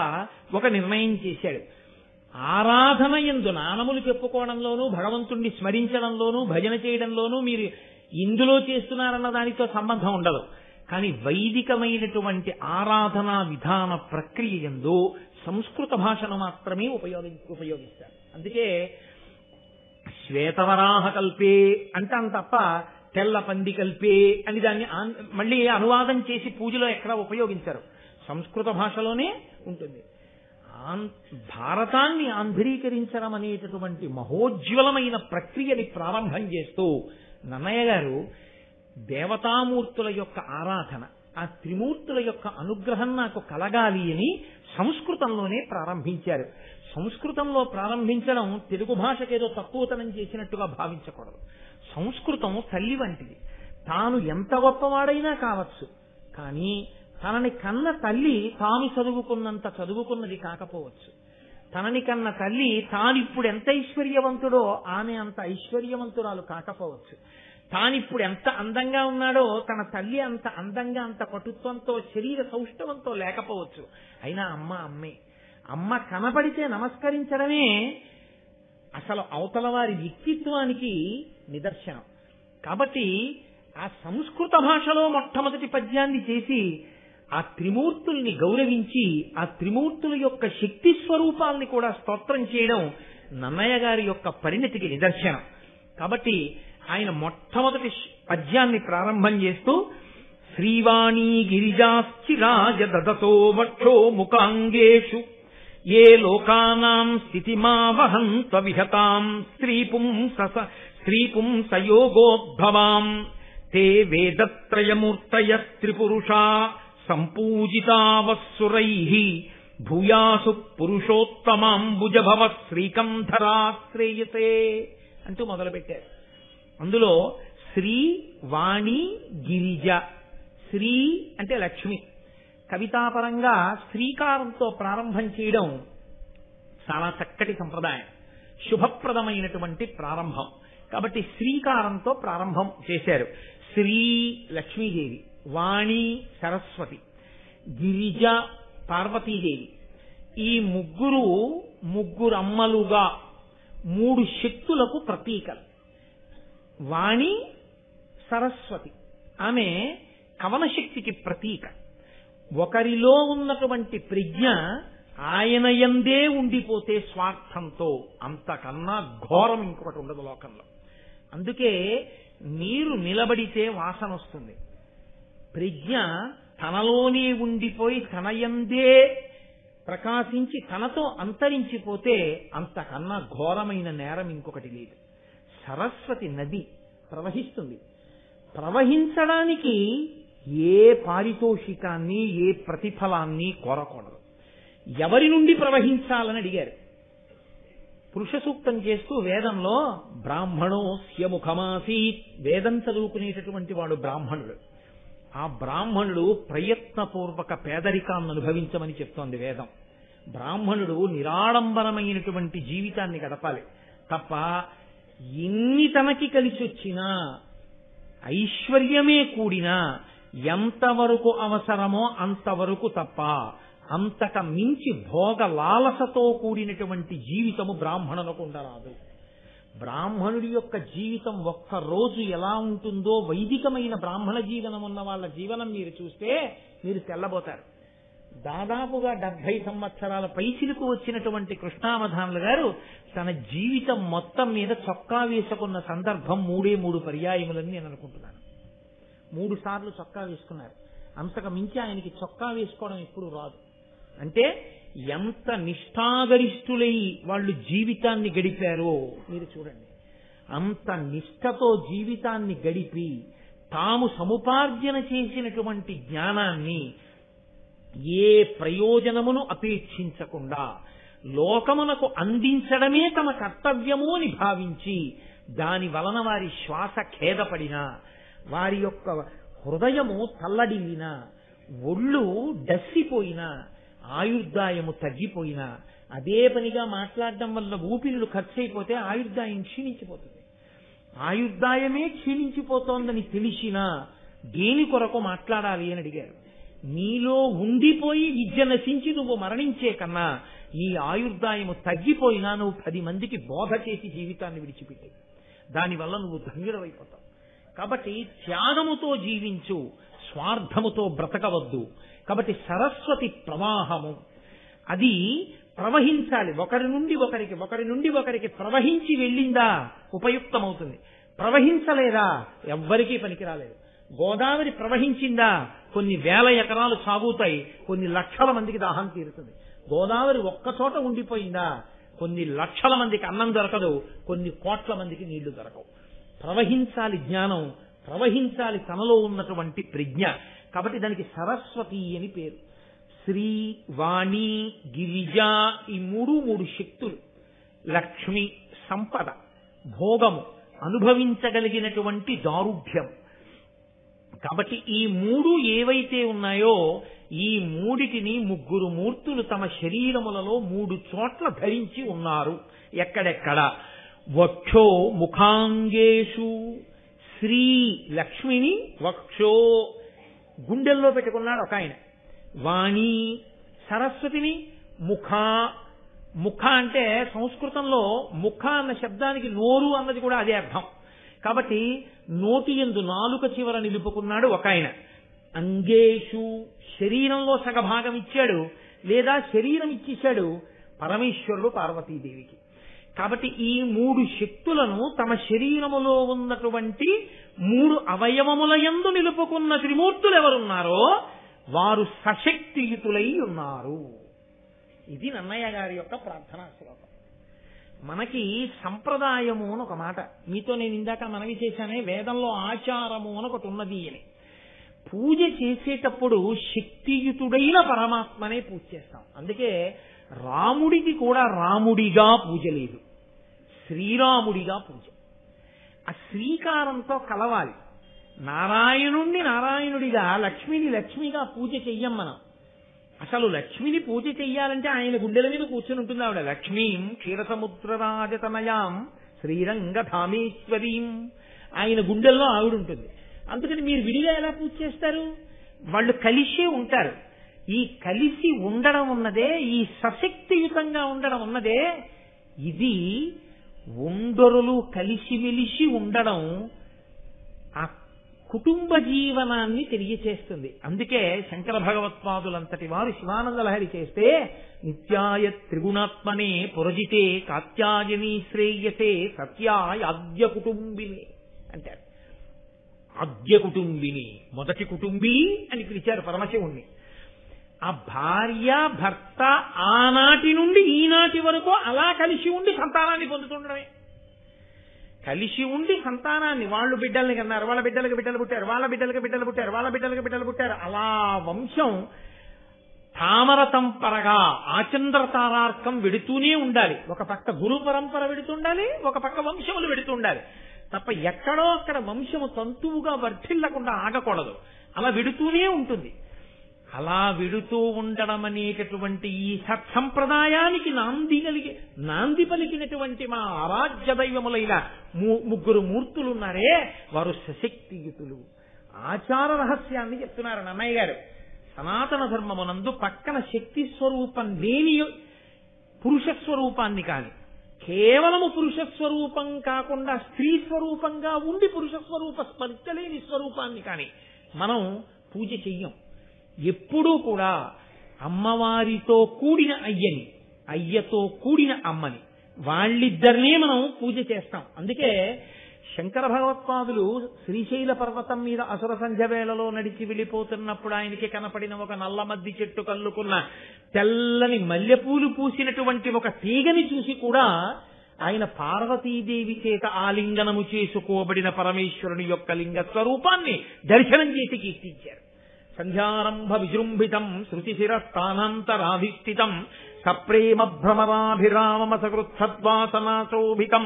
Speaker 2: ఒక నిర్ణయం చేశాడు. ఆరాధన యందు నామములు చెప్పుకోవడంలోనూ భగవంతుణ్ణి స్మరించడంలోనూ భజన చేయడంలోనూ మీరు ఇందులో చేస్తున్నారన్న దానితో సంబంధం ఉండదు. కానీ వైదికమైనటువంటి ఆరాధనా విధాన ప్రక్రియ యందు సంస్కృత భాషను మాత్రమే ఉపయోగిస్తారు. అందుకే శ్వేతవరాహ కల్పే అంటాం తప్ప తెల్ల పంది కల్పే అని దాన్ని మళ్ళీ అనువాదం చేసి పూజలో ఎక్కడా ఉపయోగించరు. సంస్కృత భాషలోనే ఉంటుంది. భారతాన్ని ఆంధ్రీకరించడం అనేటటువంటి మహోజ్వలమైన ప్రక్రియని ప్రారంభం చేస్తూ నన్నయ్య గారు దేవతామూర్తుల యొక్క ఆరాధన, ఆ త్రిమూర్తుల యొక్క అనుగ్రహం నాకు కలగాలి అని సంస్కృతంలోనే ప్రారంభించారు. సంస్కృతంలో ప్రారంభించడం తెలుగు భాషకేదో తక్కువతనం చేసినట్టుగా భావించకూడదు. సంస్కృతం తల్లి వంటిది. తాను ఎంత గొప్పవాడైనా కావచ్చు, కానీ తనని కన్న తల్లి తాను చదువుకున్నంత చదువుకున్నది కాకపోవచ్చు. తనని కన్న తల్లి తానిప్పుడు ఎంత ఐశ్వర్యవంతుడో ఆమె అంత ఐశ్వర్యవంతురాలు కాకపోవచ్చు. తానిప్పుడు ఎంత అందంగా ఉన్నాడో తన తల్లి అంత అందంగా అంత పటుత్వంతో శరీర సౌష్ఠవంతో లేకపోవచ్చు. అయినా అమ్మ అమ్మే. అమ్మ కనబడితే నమస్కరించడమే అసలు అవతల వారి వ్యక్తిత్వానికి నిదర్శనం. కాబట్టి ఆ సంస్కృత భాషలో మొట్టమొదటి పద్యాన్ని చేసి ఆ త్రిమూర్తుల్ని గౌరవించి ఆ త్రిమూర్తుల యొక్క శక్తి స్వరూపాల్ని కూడా స్తోత్రం చేయడం నన్నయ్య గారి యొక్క పరిణతికి నిదర్శనం. కాబట్టి ఆయన మొట్టమొదటి పద్యాన్ని ప్రారంభం చేస్తూ శ్రీవాణీ గిరిజాశ్చిరాజ దదతో వక్షో ముఖాంగేషు ఏ లోకానాం స్థితిమావహంత విహతాం స్త్రీపుంసయోగోద్భవాం తే వేదత్రయమూర్తయ త్రిపురుషా సంపూజితావస్సురైః భూయాసు పురుషోత్తమాంబుజభవ శ్రీకంధరాశ్రేయసే అంటూ మొదలుపెట్టారు. అందులో శ్రీ వాణి గిరిజ. శ్రీ అంటే లక్ష్మి. కవితాపరంగా శ్రీకారంతో ప్రారంభం చేయడం చాలా చక్కటి సంప్రదాయం, శుభప్రదమైనటువంటి ప్రారంభం. కాబట్టి శ్రీకారంతో ప్రారంభం చేశారు. శ్రీ లక్ష్మీదేవి, వాణి సరస్వతి, గిరిజ పార్వతీదేవి. ఈ ముగ్గురమ్మలుగా 3 శక్తులకు ప్రతీకలు. వాణి సరస్వతి ఆమె కవన శక్తికి ప్రతీక. ఒకరిలో ఉన్నటువంటి ప్రజ్ఞ ఆయన యందే ఉండిపోతే స్వార్థంతో అంతకన్నా ఘోరం ఇంకొకటి ఉండదు లోకంలో. అందుకే నీరు నిలబడితే వాసన వస్తుంది. ప్రజ్ఞ తనలోనే ఉండిపోయి తనయందే ప్రకాశించి తనతో అంతరించిపోతే అంతకన్నా ఘోరమైన నేరం ఇంకొకటి లేదు. సరస్వతి నది ప్రవహిస్తుంది. ప్రవహించడానికి ఏ పారితోషికాన్ని ఏ ప్రతిఫలాన్ని కోరకూడదు. ఎవరి నుండి ప్రవహించాలని అడిగారు. పురుష సూక్తం చేస్తూ వేదంలో బ్రాహ్మణోస్య ముఖమాసీత్, వేదం చదువుకునేటటువంటి వాడు బ్రాహ్మణుడు. ఆ బ్రాహ్మణుడు ప్రయత్నపూర్వక పేదరికాన్ని అనుభవించమని చెప్తోంది వేదం. బ్రాహ్మణుడు నిరాడంబరమైనటువంటి జీవితాన్ని గడపాలి తప్ప ఎన్ని తనకి కలిసి వచ్చినా ఐశ్వర్యమే కూడినా ఎంతవరకు అవసరమో అంతవరకు తప్ప అంతక మించి భోగ లాలసతో కూడినటువంటి జీవితము బ్రాహ్మణులకు ఉండరాదు. బ్రాహ్మణుడి యొక్క జీవితం ఒక్కరోజు ఎలా ఉంటుందో వైదికమైన బ్రాహ్మణ జీవనం ఉన్న వాళ్ళ జీవనం మీరు చూస్తే మీరు తెల్లబోతారు. దాదాపుగా 70 సంవత్సరాల పైచిలకు వచ్చినటువంటి కృష్ణావధానులు గారు తన జీవితం మొత్తం మీద చొక్కా వేసుకున్న సందర్భం 3 పర్యాయములని నేను అనుకుంటున్నాను. 3 సార్లు చొక్కా వేసుకున్నారు. అంతకు మించి ఆయనకి చొక్కా వేసుకోవడం ఎప్పుడు రాదు. అంటే ఎంత నిష్ఠాగరిష్ఠులై వాళ్ళు జీవితాన్ని గడిపారో మీరు చూడండి. అంత నిష్ఠతో జీవితాన్ని గడిపి తాము సముపార్జన చేసినటువంటి జ్ఞానాన్ని ఏ ప్రయోజనమును అపేక్షించకుండా లోకమునకు అందించడమే తమ కర్తవ్యము అని భావించి దాని వలన వారి శ్వాస ఖేదపడినా, వారి యొక్క హృదయము తల్లడిల్లినా, ఒళ్ళు డస్సిపోయినా, ఆయుర్దాయము తగ్గిపోయినా, అదే పనిగా మాట్లాడడం వల్ల ఊపిరులు ఖర్చయిపోతే ఆయుర్దాయం క్షీణించిపోతుంది. ఆయుర్దాయమే క్షీణించిపోతోందని తెలిసినా దేని కొరకు మాట్లాడాలి అని అడిగారు. నీలో ఉండిపోయి విద్య నశించి నువ్వు మరణించే కన్నా నీ ఆయుర్దాయము తగ్గిపోయినా నువ్వు 10 మందికి బోధ చేసి జీవితాన్ని విడిచిపెట్టి దానివల్ల నువ్వు ధన్యుడవైపోతావు. కాబట్టి త్యాగముతో జీవించు, స్వార్థముతో బ్రతకవద్దు. కాబట్టి సరస్వతి ప్రవాహము అది ప్రవహించాలి. ఒకరి నుండి ఒకరికి ప్రవహించి వెళ్ళిందా ఉపయుక్తమవుతుంది. ప్రవహించలేదా ఎవ్వరికీ పనికిరాలేదు. గోదావరి ప్రవహించిందా కొన్ని వేల ఎకరాలు సాగుతాయి, కొన్ని లక్షల మందికి దాహం తీరుతుంది. గోదావరి ఒక్కచోట ఉండిపోయిందా కొన్ని లక్షల మందికి అన్నం దొరకదు, కొన్ని కోట్ల మందికి నీళ్లు దొరకవు. ప్రవహించాలి జ్ఞానం, ప్రవహించాలి తనలో ఉన్నటువంటి ప్రజ్ఞ. కాబట్టి దానికి సరస్వతి అని పేరు. శ్రీ, వాణి, గిరిజ ఈ 3 శక్తులు. లక్ష్మి సంపద, భోగము, అనుభవించగలిగినటువంటి దారుఢ్యం. కాబట్టి ఈ 3 ఏవైతే ఉన్నాయో ఈ 3టిని 3 మూర్తులు తమ శరీరములలో 3 చోట్ల ధరించి ఉన్నారు. ఎక్కడెక్కడ? వక్షో ముఖాంగేషు శ్రీ లక్ష్మిని వక్షో గుండెల్లో పెట్టుకున్నాడు ఒక ఆయన. వాణి సరస్వతిని ముఖ అంటే సంస్కృతంలో ముఖ అన్న శబ్దానికి నోరు అన్నది కూడా అదే అర్థం. కాబట్టి నోటి యందు నాలుక చివర నిలుపుకున్నాడు ఒక ఆయన. అంగేషు శరీరంలో సగభాగం ఇచ్చాడు, లేదా శరీరం ఇచ్చేశాడు పరమేశ్వరుడు పార్వతీదేవికి. కాబట్టి ఈ 3 శక్తులను తమ శరీరములో ఉన్నటువంటి 3 అవయవముల యందు నిలుపుకున్న త్రిమూర్తులు ఎవరున్నారో వారు సశక్తియుతులై ఉన్నారు. ఇది నన్నయ్య గారి యొక్క ప్రార్థనా శ్లోకం. మనకి సంప్రదాయము అని ఒక మాట, మీతో నేను ఇందాక మనవి చేశానే, వేదంలో ఆచారము అని ఒకటి ఉన్నది అని. పూజ చేసేటప్పుడు శక్తియుతుడైన పరమాత్మనే పూజ చేస్తాం. అందుకే రాముడికి కూడా రాముడిగా పూజ లేదు, శ్రీరాముడిగా పూజ. ఆ శ్రీకారంతో కలవాలి. నారాయణుణ్ణి నారాయణుడిగా, లక్ష్మిని లక్ష్మిగా పూజ చెయ్యం మనం. అసలు లక్ష్మిని పూజ చెయ్యాలంటే ఆయన గుండెల మీద కూర్చుని ఉంటుంది ఆవిడ. లక్ష్మీం క్షీరసముద్రరాజతనయాం శ్రీరంగధామేశ్వరీం, ఆయన గుండెల్లో ఆవిడ ఉంటుంది. అందుకని మీరు విడిగా ఎలా పూజ చేస్తారు? వాళ్ళు కలిసే ఉంటారు. ఈ కలిసి ఉండడం ఉన్నదే, ఈ సశక్తియుతంగా ఉండడం ఉన్నదే, ఇది ఉండరులు కలిసిమెలిసి ఉండడం ఆ కుటుంబ జీవనాన్ని తెలియచేస్తుంది. అందుకే శంకర భగవత్పాదులంతటి వారు శివానంద లహరి చేస్తే నిత్యాయ త్రిగుణాత్మనే పురజితే కాత్యాయని శ్రేయసే సత్యాయ ఆద్య కుటుంబిని అంటారు. ఆద్య కుటుంబిని, మొదటి కుటుంబి అని పిలిచారు పరమశివుణ్ణి. ఆ భార్య భర్త ఆనాటి నుండి ఈనాటి వరకు అలా కలిసి ఉండి సంతానాన్ని పొందుతుండడమే. కలిసి ఉండి సంతానాన్ని, వాళ్ళు బిడ్డల్ని కన్నారు, వాళ్ళ బిడ్డలకు బిడ్డలు పుట్టారు, వాళ్ళ బిడ్డలకు బిడ్డలు పుట్టారు, వాళ్ళ బిడ్డలకు బిడ్డలు పుట్టారు. అలా వంశం తామర తంపరగా ఆచంద్ర తారార్కం వెడుతూనే ఉండాలి. ఒక పక్క గురు పరంపర వెడుతుండాలి, ఒక పక్క వంశములు వెడుతుండాలి. తప్ప ఎక్కడో అక్కడ వంశము తంతువుగా వర్ధిల్లకుండా ఆగకూడదు. అలా వెడుతూనే ఉంటుంది. అలా వెడుతూ ఉండడం అనేటటువంటి ఈ సత్సంప్రదాయానికి నాంది పలికినటువంటి మా ఆరాధ్య దైవములైన 3 మూర్తులున్నారే, వారు సశక్తియుతులు. ఆచార రహస్యాన్ని చెప్తున్నారు నన్నయ్య గారు. సనాతన ధర్మమునందు పక్కన శక్తి స్వరూపం లేని పురుష స్వరూపాన్ని కాని, కేవలము పురుష స్వరూపం కాకుండా స్త్రీ స్వరూపంగా ఉండి పురుష స్వరూప స్పర్శలేని స్వరూపాన్ని కాని మనం పూజ చెయ్యం. ఎప్పుడూ కూడా అమ్మవారితో కూడిన అయ్యని, అయ్యతో కూడిన అమ్మని, వాళ్ళిద్దరినే మనం పూజ చేస్తాం. అందుకే శంకర భగవత్పాదులు శ్రీశైల పర్వతం మీద అసుర సంధ్య వేళలో నడిచి వెళ్ళిపోతున్నప్పుడు ఆయనకి కనపడిన ఒక నల్ల మద్ది చెట్టు కల్లుకున్న తెల్లని మల్లెపూలు పూసినటువంటి ఒక తీగని చూసి కూడా ఆయన పార్వతీదేవి చేత ఆలింగనము చేసుకోబడిన పరమేశ్వరుని యొక్క లింగ స్వరూపాన్ని దర్శనం చేసి కీర్తించారు. సంధ్యారంభ విజృంభితం శృతిశిరస్థానాంతరాధిష్ఠితం సప్రేమ భ్రమరాభిరామ సకృత్సద్వాసనాశోభితం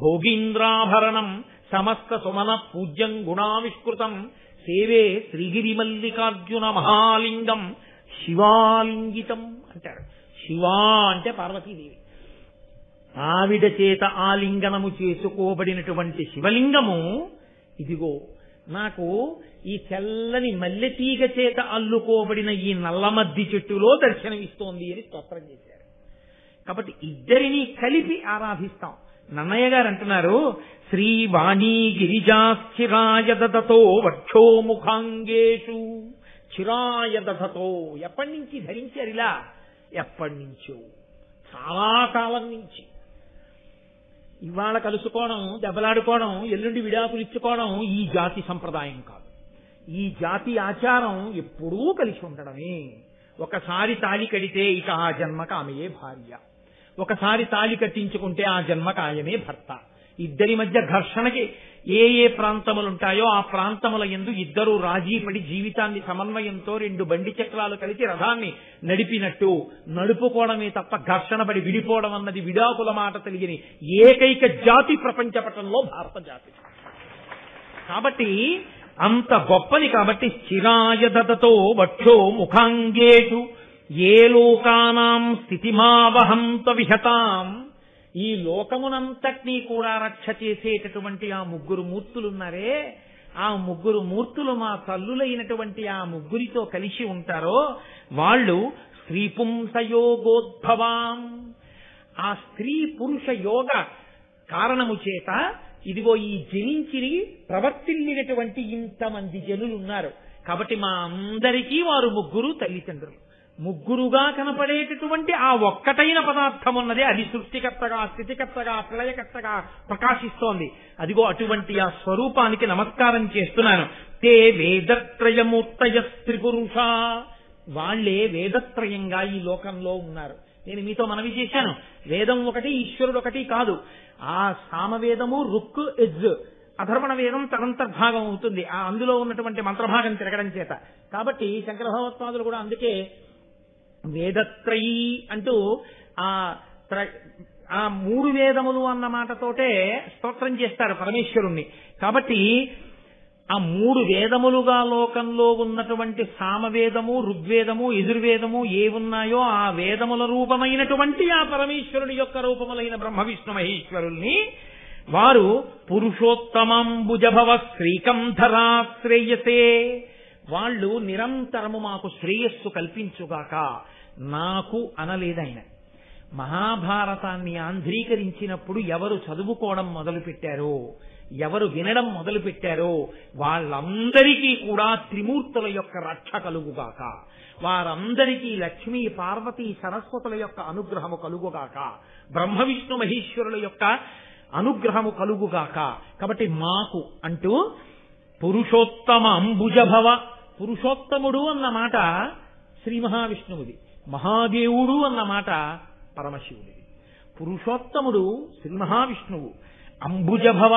Speaker 2: భోగీంద్రాభరణం సమస్త సుమన పూజ్యం గుణావిష్కృతం సేవే శ్రీగిరిమల్లికార్జున మహాలింగం శివాలింగితం అంటారు. శివా అంటే పార్వతీదేవి. ఆవిడ చేత ఆలింగనము చేసుకోబడినటువంటి శివలింగము ఇదిగో నాకు ఈ తెల్లని మల్లెతీగ చేత అల్లుకోబడిన ఈ నల్లమద్ది చెట్టులో దర్శనమిస్తోంది అని స్తోత్రం చేశారు. కాబట్టి ఇద్దరిని కలిపి ఆరాధిస్తాం. నన్నయ్య గారు అంటున్నారు, శ్రీవాణీ గిరిజాశ్చిరాయ దదతో వక్షోముఖాంగేషు. చిరాయ దదతో, ఎప్పటి నుంచి ధరించారు ఇలా? ఎప్పటి నుంచో, చాలా కాలం నుంచి. ఇవాళ కలుసుకోవడం, దెబ్బలాడుకోవడం, ఎల్లుండి విడాకులు ఇచ్చుకోవడం ఈ జాతి సంప్రదాయం కాదు. ఈ జాతి ఆచారం ఎప్పుడూ కలిసి ఉండడమే. ఒకసారి తాళి కడితే ఇక ఆ జన్మకు ఆమెయే భార్య, ఒకసారి తాళి కట్టించుకుంటే ఆ జన్మకు ఆయనే భర్త. ఇద్దరి మధ్య ఘర్షణకి ఏ ఏ ప్రాంతములుంటాయో ఆ ప్రాంతముల యందు ఇద్దరూ రాజీపడి జీవితాన్ని సమన్వయంతో 2 బండి చక్రాలు కలిసి రథాన్ని నడిపినట్టు నడుపుకోవడమే తప్ప ఘర్షణ పడి విడిపోవడం అన్నది విడాకుల మాట తెలియని ఏకైక జాతి ప్రపంచ పటంలో భారత జాతి. కాబట్టి అంత గొప్పది. కాబట్టి స్థిరాయ దదతో వక్షో ముఖాంగేషు ఏ లోకానాం స్థితిమావహంత విహతాం. ఈ లోకమునంతటినీ కూడా రక్ష చేసేటటువంటి ఆ ముగ్గురు మూర్తులున్నారే, ఆ ముగ్గురు మూర్తులు మా తల్లులైనటువంటి ఆ ముగ్గురితో కలిసి ఉంటారో వాళ్ళు స్త్రీ పుంసయోగోద్భవాం. ఆ స్త్రీ పురుష యోగ కారణము చేత ఇదిగో ఈ జనించిని ప్రవర్తిల్లినటువంటి ఇంతమంది జనులున్నారు. కాబట్టి మా అందరికీ వారు ముగ్గురు తల్లిదండ్రులు. ముగ్గురుగా కనపడేటటువంటి ఆ ఒక్కటైన పదార్థం ఉన్నది, అది సృష్టికర్తగా, స్థితికర్తగా, ప్రళయకర్తగా ప్రకాశిస్తోంది. అదిగో అటువంటి ఆ స్వరూపానికి నమస్కారం చేస్తున్నాను. తే వేదత్రయమూర్తయ స్త్రీపురుష, వాళ్లే వేదత్రయంగా ఈ లోకంలో ఉన్నారు. నేను మీతో మనవి చేశాను, వేదం ఒకటి, ఈశ్వరుడు ఒకటి కాదు. ఆ సామవేదము రుక్ ఎజ్, అధర్వణ వేదం తదంతర్భాగం అవుతుంది ఆ అందులో ఉన్నటువంటి మంత్రభాగం తిరగడం చేత. కాబట్టి శంకర భగవత్పాదులు కూడా అందుకే వేదత్రయీ అంటూ ఆ మూడు వేదములు అన్న మాటతోటే స్తోత్రం చేస్తారు పరమేశ్వరుణ్ణి. కాబట్టి ఆ మూడు వేదములుగా లోకంలో ఉన్నటువంటి సామవేదము, ఋగ్వేదము, యజుర్వేదము ఏవున్నాయో ఆ వేదముల రూపమైనటువంటి ఆ పరమేశ్వరుడి యొక్క రూపములైన బ్రహ్మ విష్ణు మహేశ్వరుల్ని వారు పురుషోత్తమంబుజభవ శ్రీకంధరా శ్రేయసే, వాళ్ళు నిరంతరము మాకు శ్రేయస్సు కల్పించుగాక. నాకు అనలేదాయన. మహాభారతాన్ని ఆంధ్రీకరించినప్పుడు ఎవరు చదువుకోవడం మొదలుపెట్టారో, ఎవరు వినడం మొదలుపెట్టారో వాళ్ళందరికీ కూడా త్రిమూర్తుల యొక్క రక్ష కలుగుగాక, వారందరికీ లక్ష్మీ పార్వతీ సరస్వతుల యొక్క అనుగ్రహము కలుగుగాక, బ్రహ్మ విష్ణు మహేశ్వరుల యొక్క అనుగ్రహము కలుగుగాక. కాబట్టి మాకు అంటూ పురుషోత్తమ అంబుజభవ, పురుషోత్తముడు అన్న మాట శ్రీ మహావిష్ణువుది, మహాదేవుడు అన్న మాట పరమశివుడిది. పురుషోత్తముడు శ్రీ మహావిష్ణువు, అంబుజభవ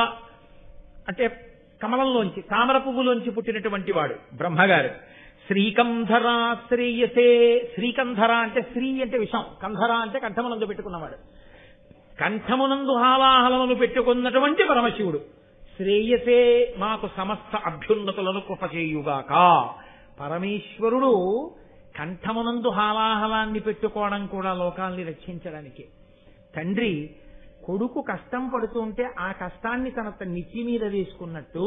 Speaker 2: అంటే కమలంలోంచి, తామర పువ్వులోంచి పుట్టినటువంటి వాడు బ్రహ్మగారు. శ్రీకంధరా శ్రేయసే, శ్రీకంధర అంటే శ్రీ అంటే విషం, కంధర అంటే కంఠమునందు పెట్టుకున్నవాడు, కంఠమునందు హాలాహలములు పెట్టుకున్నటువంటి పరమశివుడు. శ్రేయసే, మాకు సమస్త అభ్యున్నతులను కృప చేయుగాక. పరమేశ్వరుడు కంఠమునందు హాలాహలాన్ని పెట్టుకోవడం కూడా లోకాల్ని రక్షించడానికి. తండ్రి కొడుకు కష్టం పడుతుంటే ఆ కష్టాన్ని తన నెత్తి మీద వేసుకున్నట్టు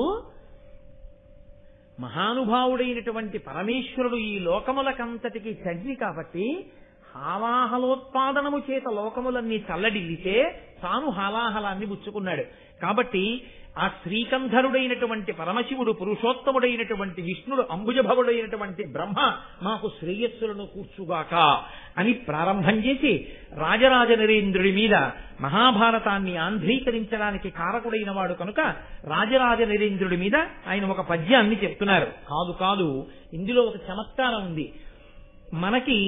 Speaker 2: మహానుభావుడైనటువంటి పరమేశ్వరుడు ఈ లోకములకంతటికి తండ్రి కాబట్టి హాలాహలోత్పాదనము చేత లోకములన్నీ చల్లడిల్లితే తాను హాలాహలాన్ని పుచ్చుకున్నాడు. కాబట్టి ఆ శ్రీకంధరుడైనటువంటి పరమశివుడు, పురుషోత్తముడైనటువంటి విష్ణుడు, అంబుజభవుడైనటువంటి బ్రహ్మ మాకు శ్రేయస్సులను కూర్చుగాక అని ప్రారంభం చేసి రాజరాజ నరేంద్రుడి మీద మహాభారతాన్ని ఆంధ్రీకరించడానికి కారకుడైన వాడు కనుక రాజరాజ నరేంద్రుడి మీద ఆయన ఒక పద్యాన్ని చెప్తున్నారు. కాదు కాదు, ఇందులో ఒక చమత్కారం ఉంది. మనకి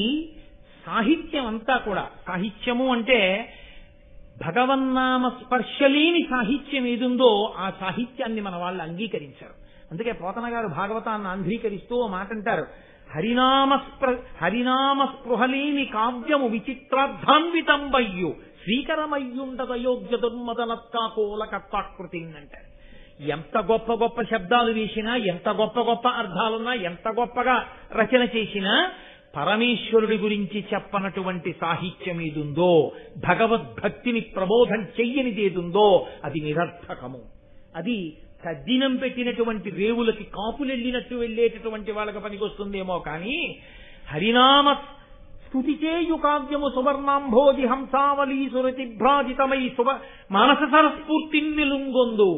Speaker 2: సాహిత్యం అంతా కూడా, సాహిత్యము అంటే భగవన్నామ స్పర్శలేని సాహిత్యం ఏదుందో ఆ సాహిత్యాన్ని మన వాళ్ళు అంగీకరించారు. అందుకే పోతన గారు భాగవతాన్ని ఆంధ్రీకరిస్తూ ఓ మాట అంటారు, హరినామ స్పృహలేని కావ్యము విచిత్రార్థాన్వితంబయ్యు శ్రీకరమయ్యుండదయోగ్య దుర్మదనత్కాకోల కర్తాకృతి అంటారు. ఎంత గొప్ప గొప్ప శబ్దాలు వేసినా, ఎంత గొప్ప గొప్ప అర్థాలున్నా, ఎంత గొప్పగా రచన చేసినా పరమేశ్వరుడి గురించి చెప్పనటువంటి సాహిత్యం ఏదుందో, భగవద్భక్తిని ప్రబోధం చెయ్యనిదేదుందో అది నిరర్థకము. అది తద్దినం పెట్టినటువంటి రేవులకి కాపులెళ్ళినట్టు వెళ్ళేటటువంటి వాళ్ళకి పనికొస్తుందేమో కానీ హరినామ స్తుతి చేయు కావ్యము సువర్ణాంభోజి హంసావళీ సురతిభ్రాజితమై మానస సరస్ఫూర్తి నిలుంగొందు.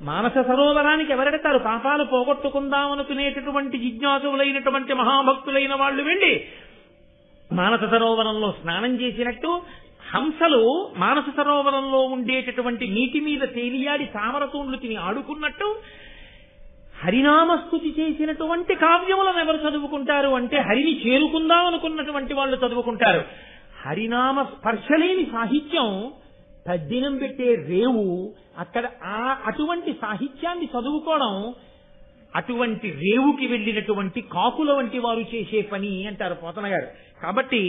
Speaker 2: మానస సరోవరానికి ఎవరెడతారు? పాపాలు పోగొట్టుకుందామనుకునేటటువంటి జిజ్ఞాసులైనటువంటి మహాభక్తులైన వాళ్ళు వెళ్ళి మానస సరోవరంలో స్నానం చేసినట్టు, హంసలు మానస సరోవరంలో ఉండేటటువంటి నీటి మీద తేలియాడి తామరతూండ్లు తిని ఆడుకున్నట్టు హరినామస్తుతి చేసినటువంటి కావ్యములను ఎవరు చదువుకుంటారు అంటే హరిని చేరుకుందాం అనుకున్నటువంటి వాళ్ళు చదువుకుంటారు. హరినామ స్పర్శలేని సాహిత్యం తద్దినం పెట్టే రేవు, అక్కడ అటువంటి సాహిత్యాన్ని చదువుకోవడం అటువంటి రేవుకి వెళ్ళినటువంటి కాకుల వంటి వారు చేసే పని అంటారు పోతన గారు. కాబట్టి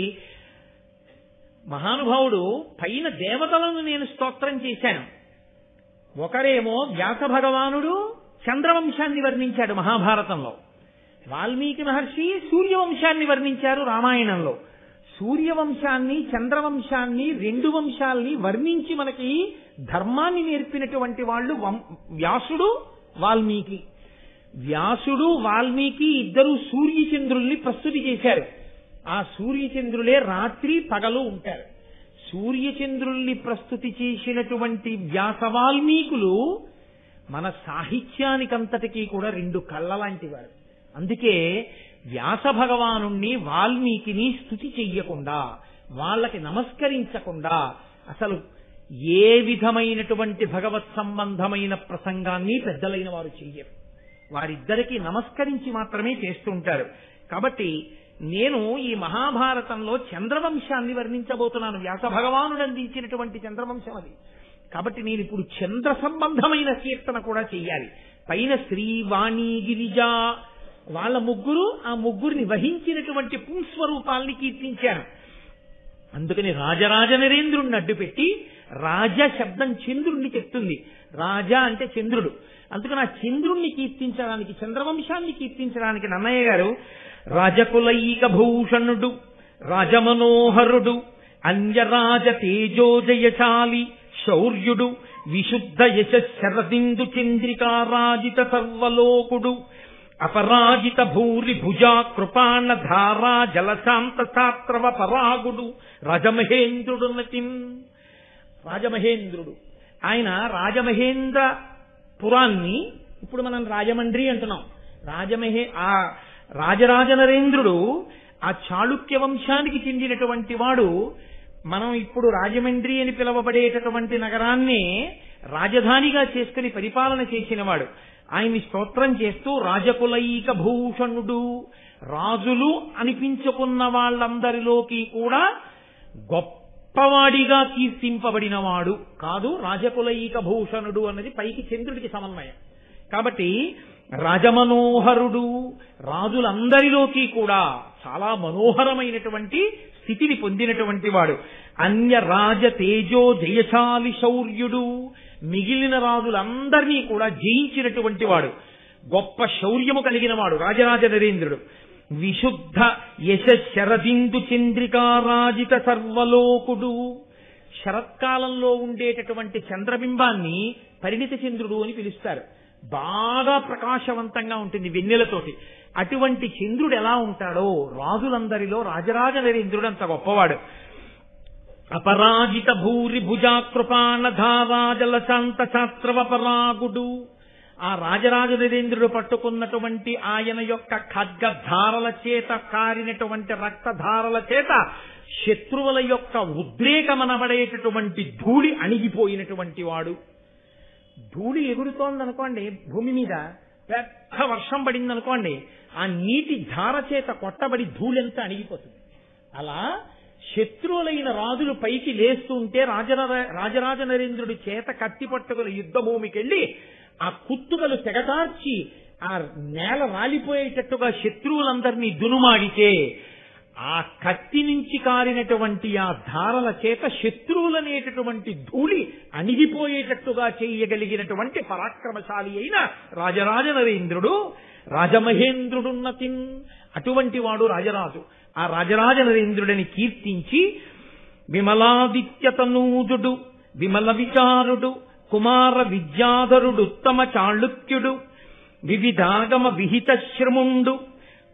Speaker 2: మహానుభావుడు పైన దేవతలను నేను స్తోత్రం చేశాను. ఒకరేమో వ్యాస భగవానుడు చంద్రవంశాన్ని వర్ణించాడు మహాభారతంలో, వాల్మీకి మహర్షి సూర్యవంశాన్ని వర్ణించారు రామాయణంలో. సూర్యవంశాన్ని చంద్రవంశాన్ని రెండు వంశాల్ని వర్ణించి మనకి ధర్మాన్ని నేర్పినటువంటి వాళ్ళు వ్యాసుడు వాల్మీకి. వ్యాసుడు వాల్మీకి ఇద్దరు సూర్యచంద్రుల్ని ప్రస్తుతి చేశారు. ఆ సూర్యచంద్రులే రాత్రి పగలు ఉంటారు. సూర్యచంద్రుల్ని ప్రస్తుతి చేసినటువంటి వ్యాస వాల్మీకులు మన సాహిత్యానికంతటికీ కూడా రెండు కళ్ళ లాంటి వారు. అందుకే వ్యాస భగవానుణ్ణి వాల్మీకిని స్తుతి చెయ్యకుండా, వాళ్ళకి నమస్కరించకుండా అసలు ఏ విధమైనటువంటి భగవత్ సంబంధమైన ప్రసంగాన్ని పెద్దలైన వారు చెయ్యరు. వారిద్దరికీ నమస్కరించి మాత్రమే చేస్తుంటారు. కాబట్టి నేను ఈ మహాభారతంలో చంద్రవంశాన్ని వర్ణించబోతున్నాను. వ్యాస భగవానుడు అందించినటువంటి చంద్రవంశం అది. కాబట్టి నేను ఇప్పుడు చంద్ర సంబంధమైన కీర్తన కూడా చెయ్యాలి. పైన శ్రీ వాణి గిరిజ వాళ్ళ ముగ్గురు, ఆ ముగ్గురిని వహించినటువంటి పుంస్వరూపాల్ని కీర్తించాను. అందుకని రాజరాజ నరేంద్రుణ్ణి అడ్డుపెట్టి రాజ శబ్దం చంద్రుణ్ణి చెప్తుంది. రాజా అంటే చంద్రుడు. అందుకని ఆ చంద్రుణ్ణి కీర్తించడానికి, చంద్రవంశాన్ని కీర్తించడానికి నన్నయ్య గారు రాజకులైక భూషణుడు రాజమనోహరుడు అంజరాజ తేజోజయశాలి శౌర్యుడు విశుద్ధ యశ శరదిందు చంద్రికారాజిత సర్వలోకుడు అపరాజిత భూరి భుజా కృపాణ ధారా జలశాంత శాస్త్రవ పరాగుడు రాజమహేంద్రుడు నటిన్. రాజమహేంద్రుడు ఆయన రాజమహేంద్ర పురాన్ని ఇప్పుడు మనం రాజమండ్రి అంటున్నాం. ఆ రాజరాజ నరేంద్రుడు ఆ చాళుక్య వంశానికి చెందినటువంటి వాడు. మనం ఇప్పుడు రాజమండ్రి అని పిలువబడేటటువంటి నగరాన్ని రాజధానిగా చేసుకుని పరిపాలన చేసినవాడు. ఆయన్ని స్తోత్రం చేస్తూ రాజకులైక భూషణుడు, రాజులు అనిపించుకున్న వాళ్ళందరిలోకి కూడా గొప్పవాడిగా కీర్తింపబడినవాడు కాదు. రాజకులైక భూషణుడు అన్నది పైకి చంద్రుడికి సమన్వయం. కాబట్టి రాజమనోహరుడు, రాజులందరిలోకి కూడా చాలా మనోహరమైనటువంటి స్థితిని పొందినటువంటి వాడు. అన్య రాజ తేజో జయశాలి శౌర్యుడు, మిగిలిన రాజులందరినీ కూడా జయించినటువంటి వాడు. గొప్ప శౌర్యము కలిగిన వాడు రాజరాజ నరేంద్రుడు. విశుద్ధ యశ శరదిందు చంద్రికారాజిత సర్వలోకుడు. శరత్కాలంలో ఉండేటటువంటి చంద్రబింబాన్ని పరిణిత చంద్రుడు అని పిలుస్తారు. బాగా ప్రకాశవంతంగా ఉంటుంది వెన్నెలతోటి. అటువంటి చంద్రుడు ఎలా ఉంటాడో రాజులందరిలో రాజరాజ నరేంద్రుడు అంత గొప్పవాడు. అపరాజిత భూరి భుజా కృపాణ ధారా జలశాంత శాస్త్రవ పరాగుడు. ఆ రాజరాజ నరేంద్రుడు పట్టుకున్నటువంటి ఆయన యొక్క ఖడ్గధారల చేత కారినటువంటి రక్తధారల చేత శత్రువుల యొక్క ఉద్రేకమనబడేటటువంటి ధూళి అణిగిపోయినటువంటి వాడు. ధూళి ఎగురుతోందనుకోండి, భూమి మీద పెద్ద వర్షం పడిందనుకోండి, ఆ నీటి ధార చేత కొట్టబడి ధూళంతా అణిగిపోతుంది. అలా శత్రువులైన రాజులు పైకి లేస్తుంటే రాజరాజ నరేంద్రుడి చేత కత్తి పట్టుకుని యుద్ధ భూమికెళ్లి ఆ కుత్తుకలు తెగటార్చి ఆ నేల రాలిపోయేటట్టుగా శత్రువులందరినీ దునుమాడితే ఆ కత్తి నుంచి కారినటువంటి ఆ ధారల చేత శత్రువులనేటటువంటి ధూళి అణిగిపోయేటట్టుగా చేయగలిగినటువంటి పరాక్రమశాలి అయిన రాజరాజ నరేంద్రుడు రాజమహేంద్రుడున్నతిన్. అటువంటి వాడు రాజరాజు. ఆ రాజరాజ నరేంద్రుడిని కీర్తించి విమలాదిత్యతనూజుడు విమల విచారుడు కుమార విద్యాధరుడు ఉత్తమ చాళుక్యుడు వివిధాగమ విహిత శ్రముండు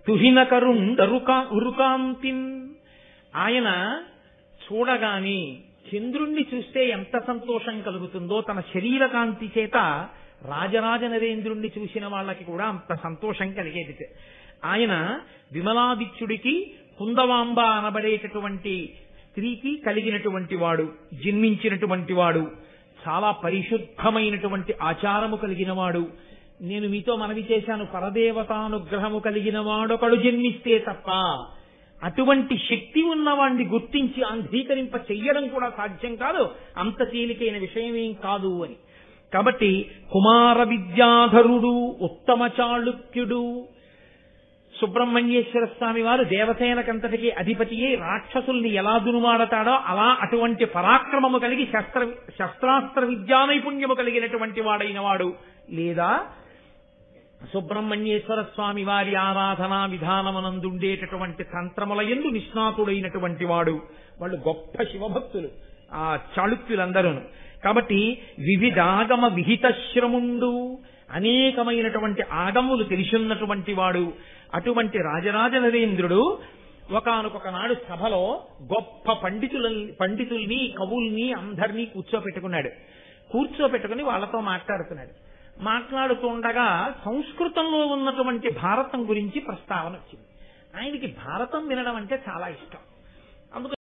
Speaker 2: తుహినకరుండరుకాంతిన్. ఆయన చూడగాని చంద్రుణ్ణి చూస్తే ఎంత సంతోషం కలుగుతుందో తన శరీర కాంతి చేత రాజరాజ నరేంద్రుణ్ణి చూసిన వాళ్ళకి కూడా అంత సంతోషం కలిగేది. ఆయన విమలాదిత్యుడికి కుందవాంబ అనబడేటటువంటి స్త్రీకి కలిగినటువంటి వాడు, జన్మించినటువంటి వాడు, చాలా పరిశుద్ధమైనటువంటి ఆచారము కలిగిన వాడు. నేను మీతో మనవి చేశాను, పరదేవతానుగ్రహము కలిగిన వాడొకడు జన్మిస్తే తప్ప అటువంటి శక్తి ఉన్నవాణ్ణి గుర్తించి అంగీకరింప చెయ్యడం కూడా సాధ్యం కాదు, అంత తేలికైన విషయమేం కాదు అని. కాబట్టి కుమార విద్యాధరుడు ఉత్తమ చాళుక్యుడు. సుబ్రహ్మణ్యేశ్వర స్వామి వారు దేవసేనకంతటికి అధిపతి అయి రాక్షసుల్ని ఎలా దునుమాడతాడో అలా అటువంటి పరాక్రమము కలిగి శస్త్రాస్త్ర విద్యా నైపుణ్యము కలిగినటువంటి వాడైన వాడు, లేదా సుబ్రహ్మణ్యేశ్వర స్వామి వారి ఆరాధనా విధానమనందుండేటటువంటి తంత్రముల యందు నిష్ణాతుడైనటువంటి వాడు. వాళ్ళు గొప్ప శివభక్తులు ఆ చాళుక్యులందరూ. కాబట్టి వివిధాగమ విహితశ్రముండు, అనేకమైనటువంటి ఆగములు తెలిసిన్నటువంటి వాడు. అటువంటి రాజరాజ నరేంద్రుడు ఒకానొక నాడు సభలో గొప్ప పండితుల్ని కవుల్ని అందరినీ కూర్చోపెట్టుకుని వాళ్ళతో మాట్లాడుతుండగా సంస్కృతంలో ఉన్నటువంటి భారతం గురించి ప్రస్తావన వచ్చింది. ఆయనకి భారతం వినడం అంటే చాలా ఇష్టం.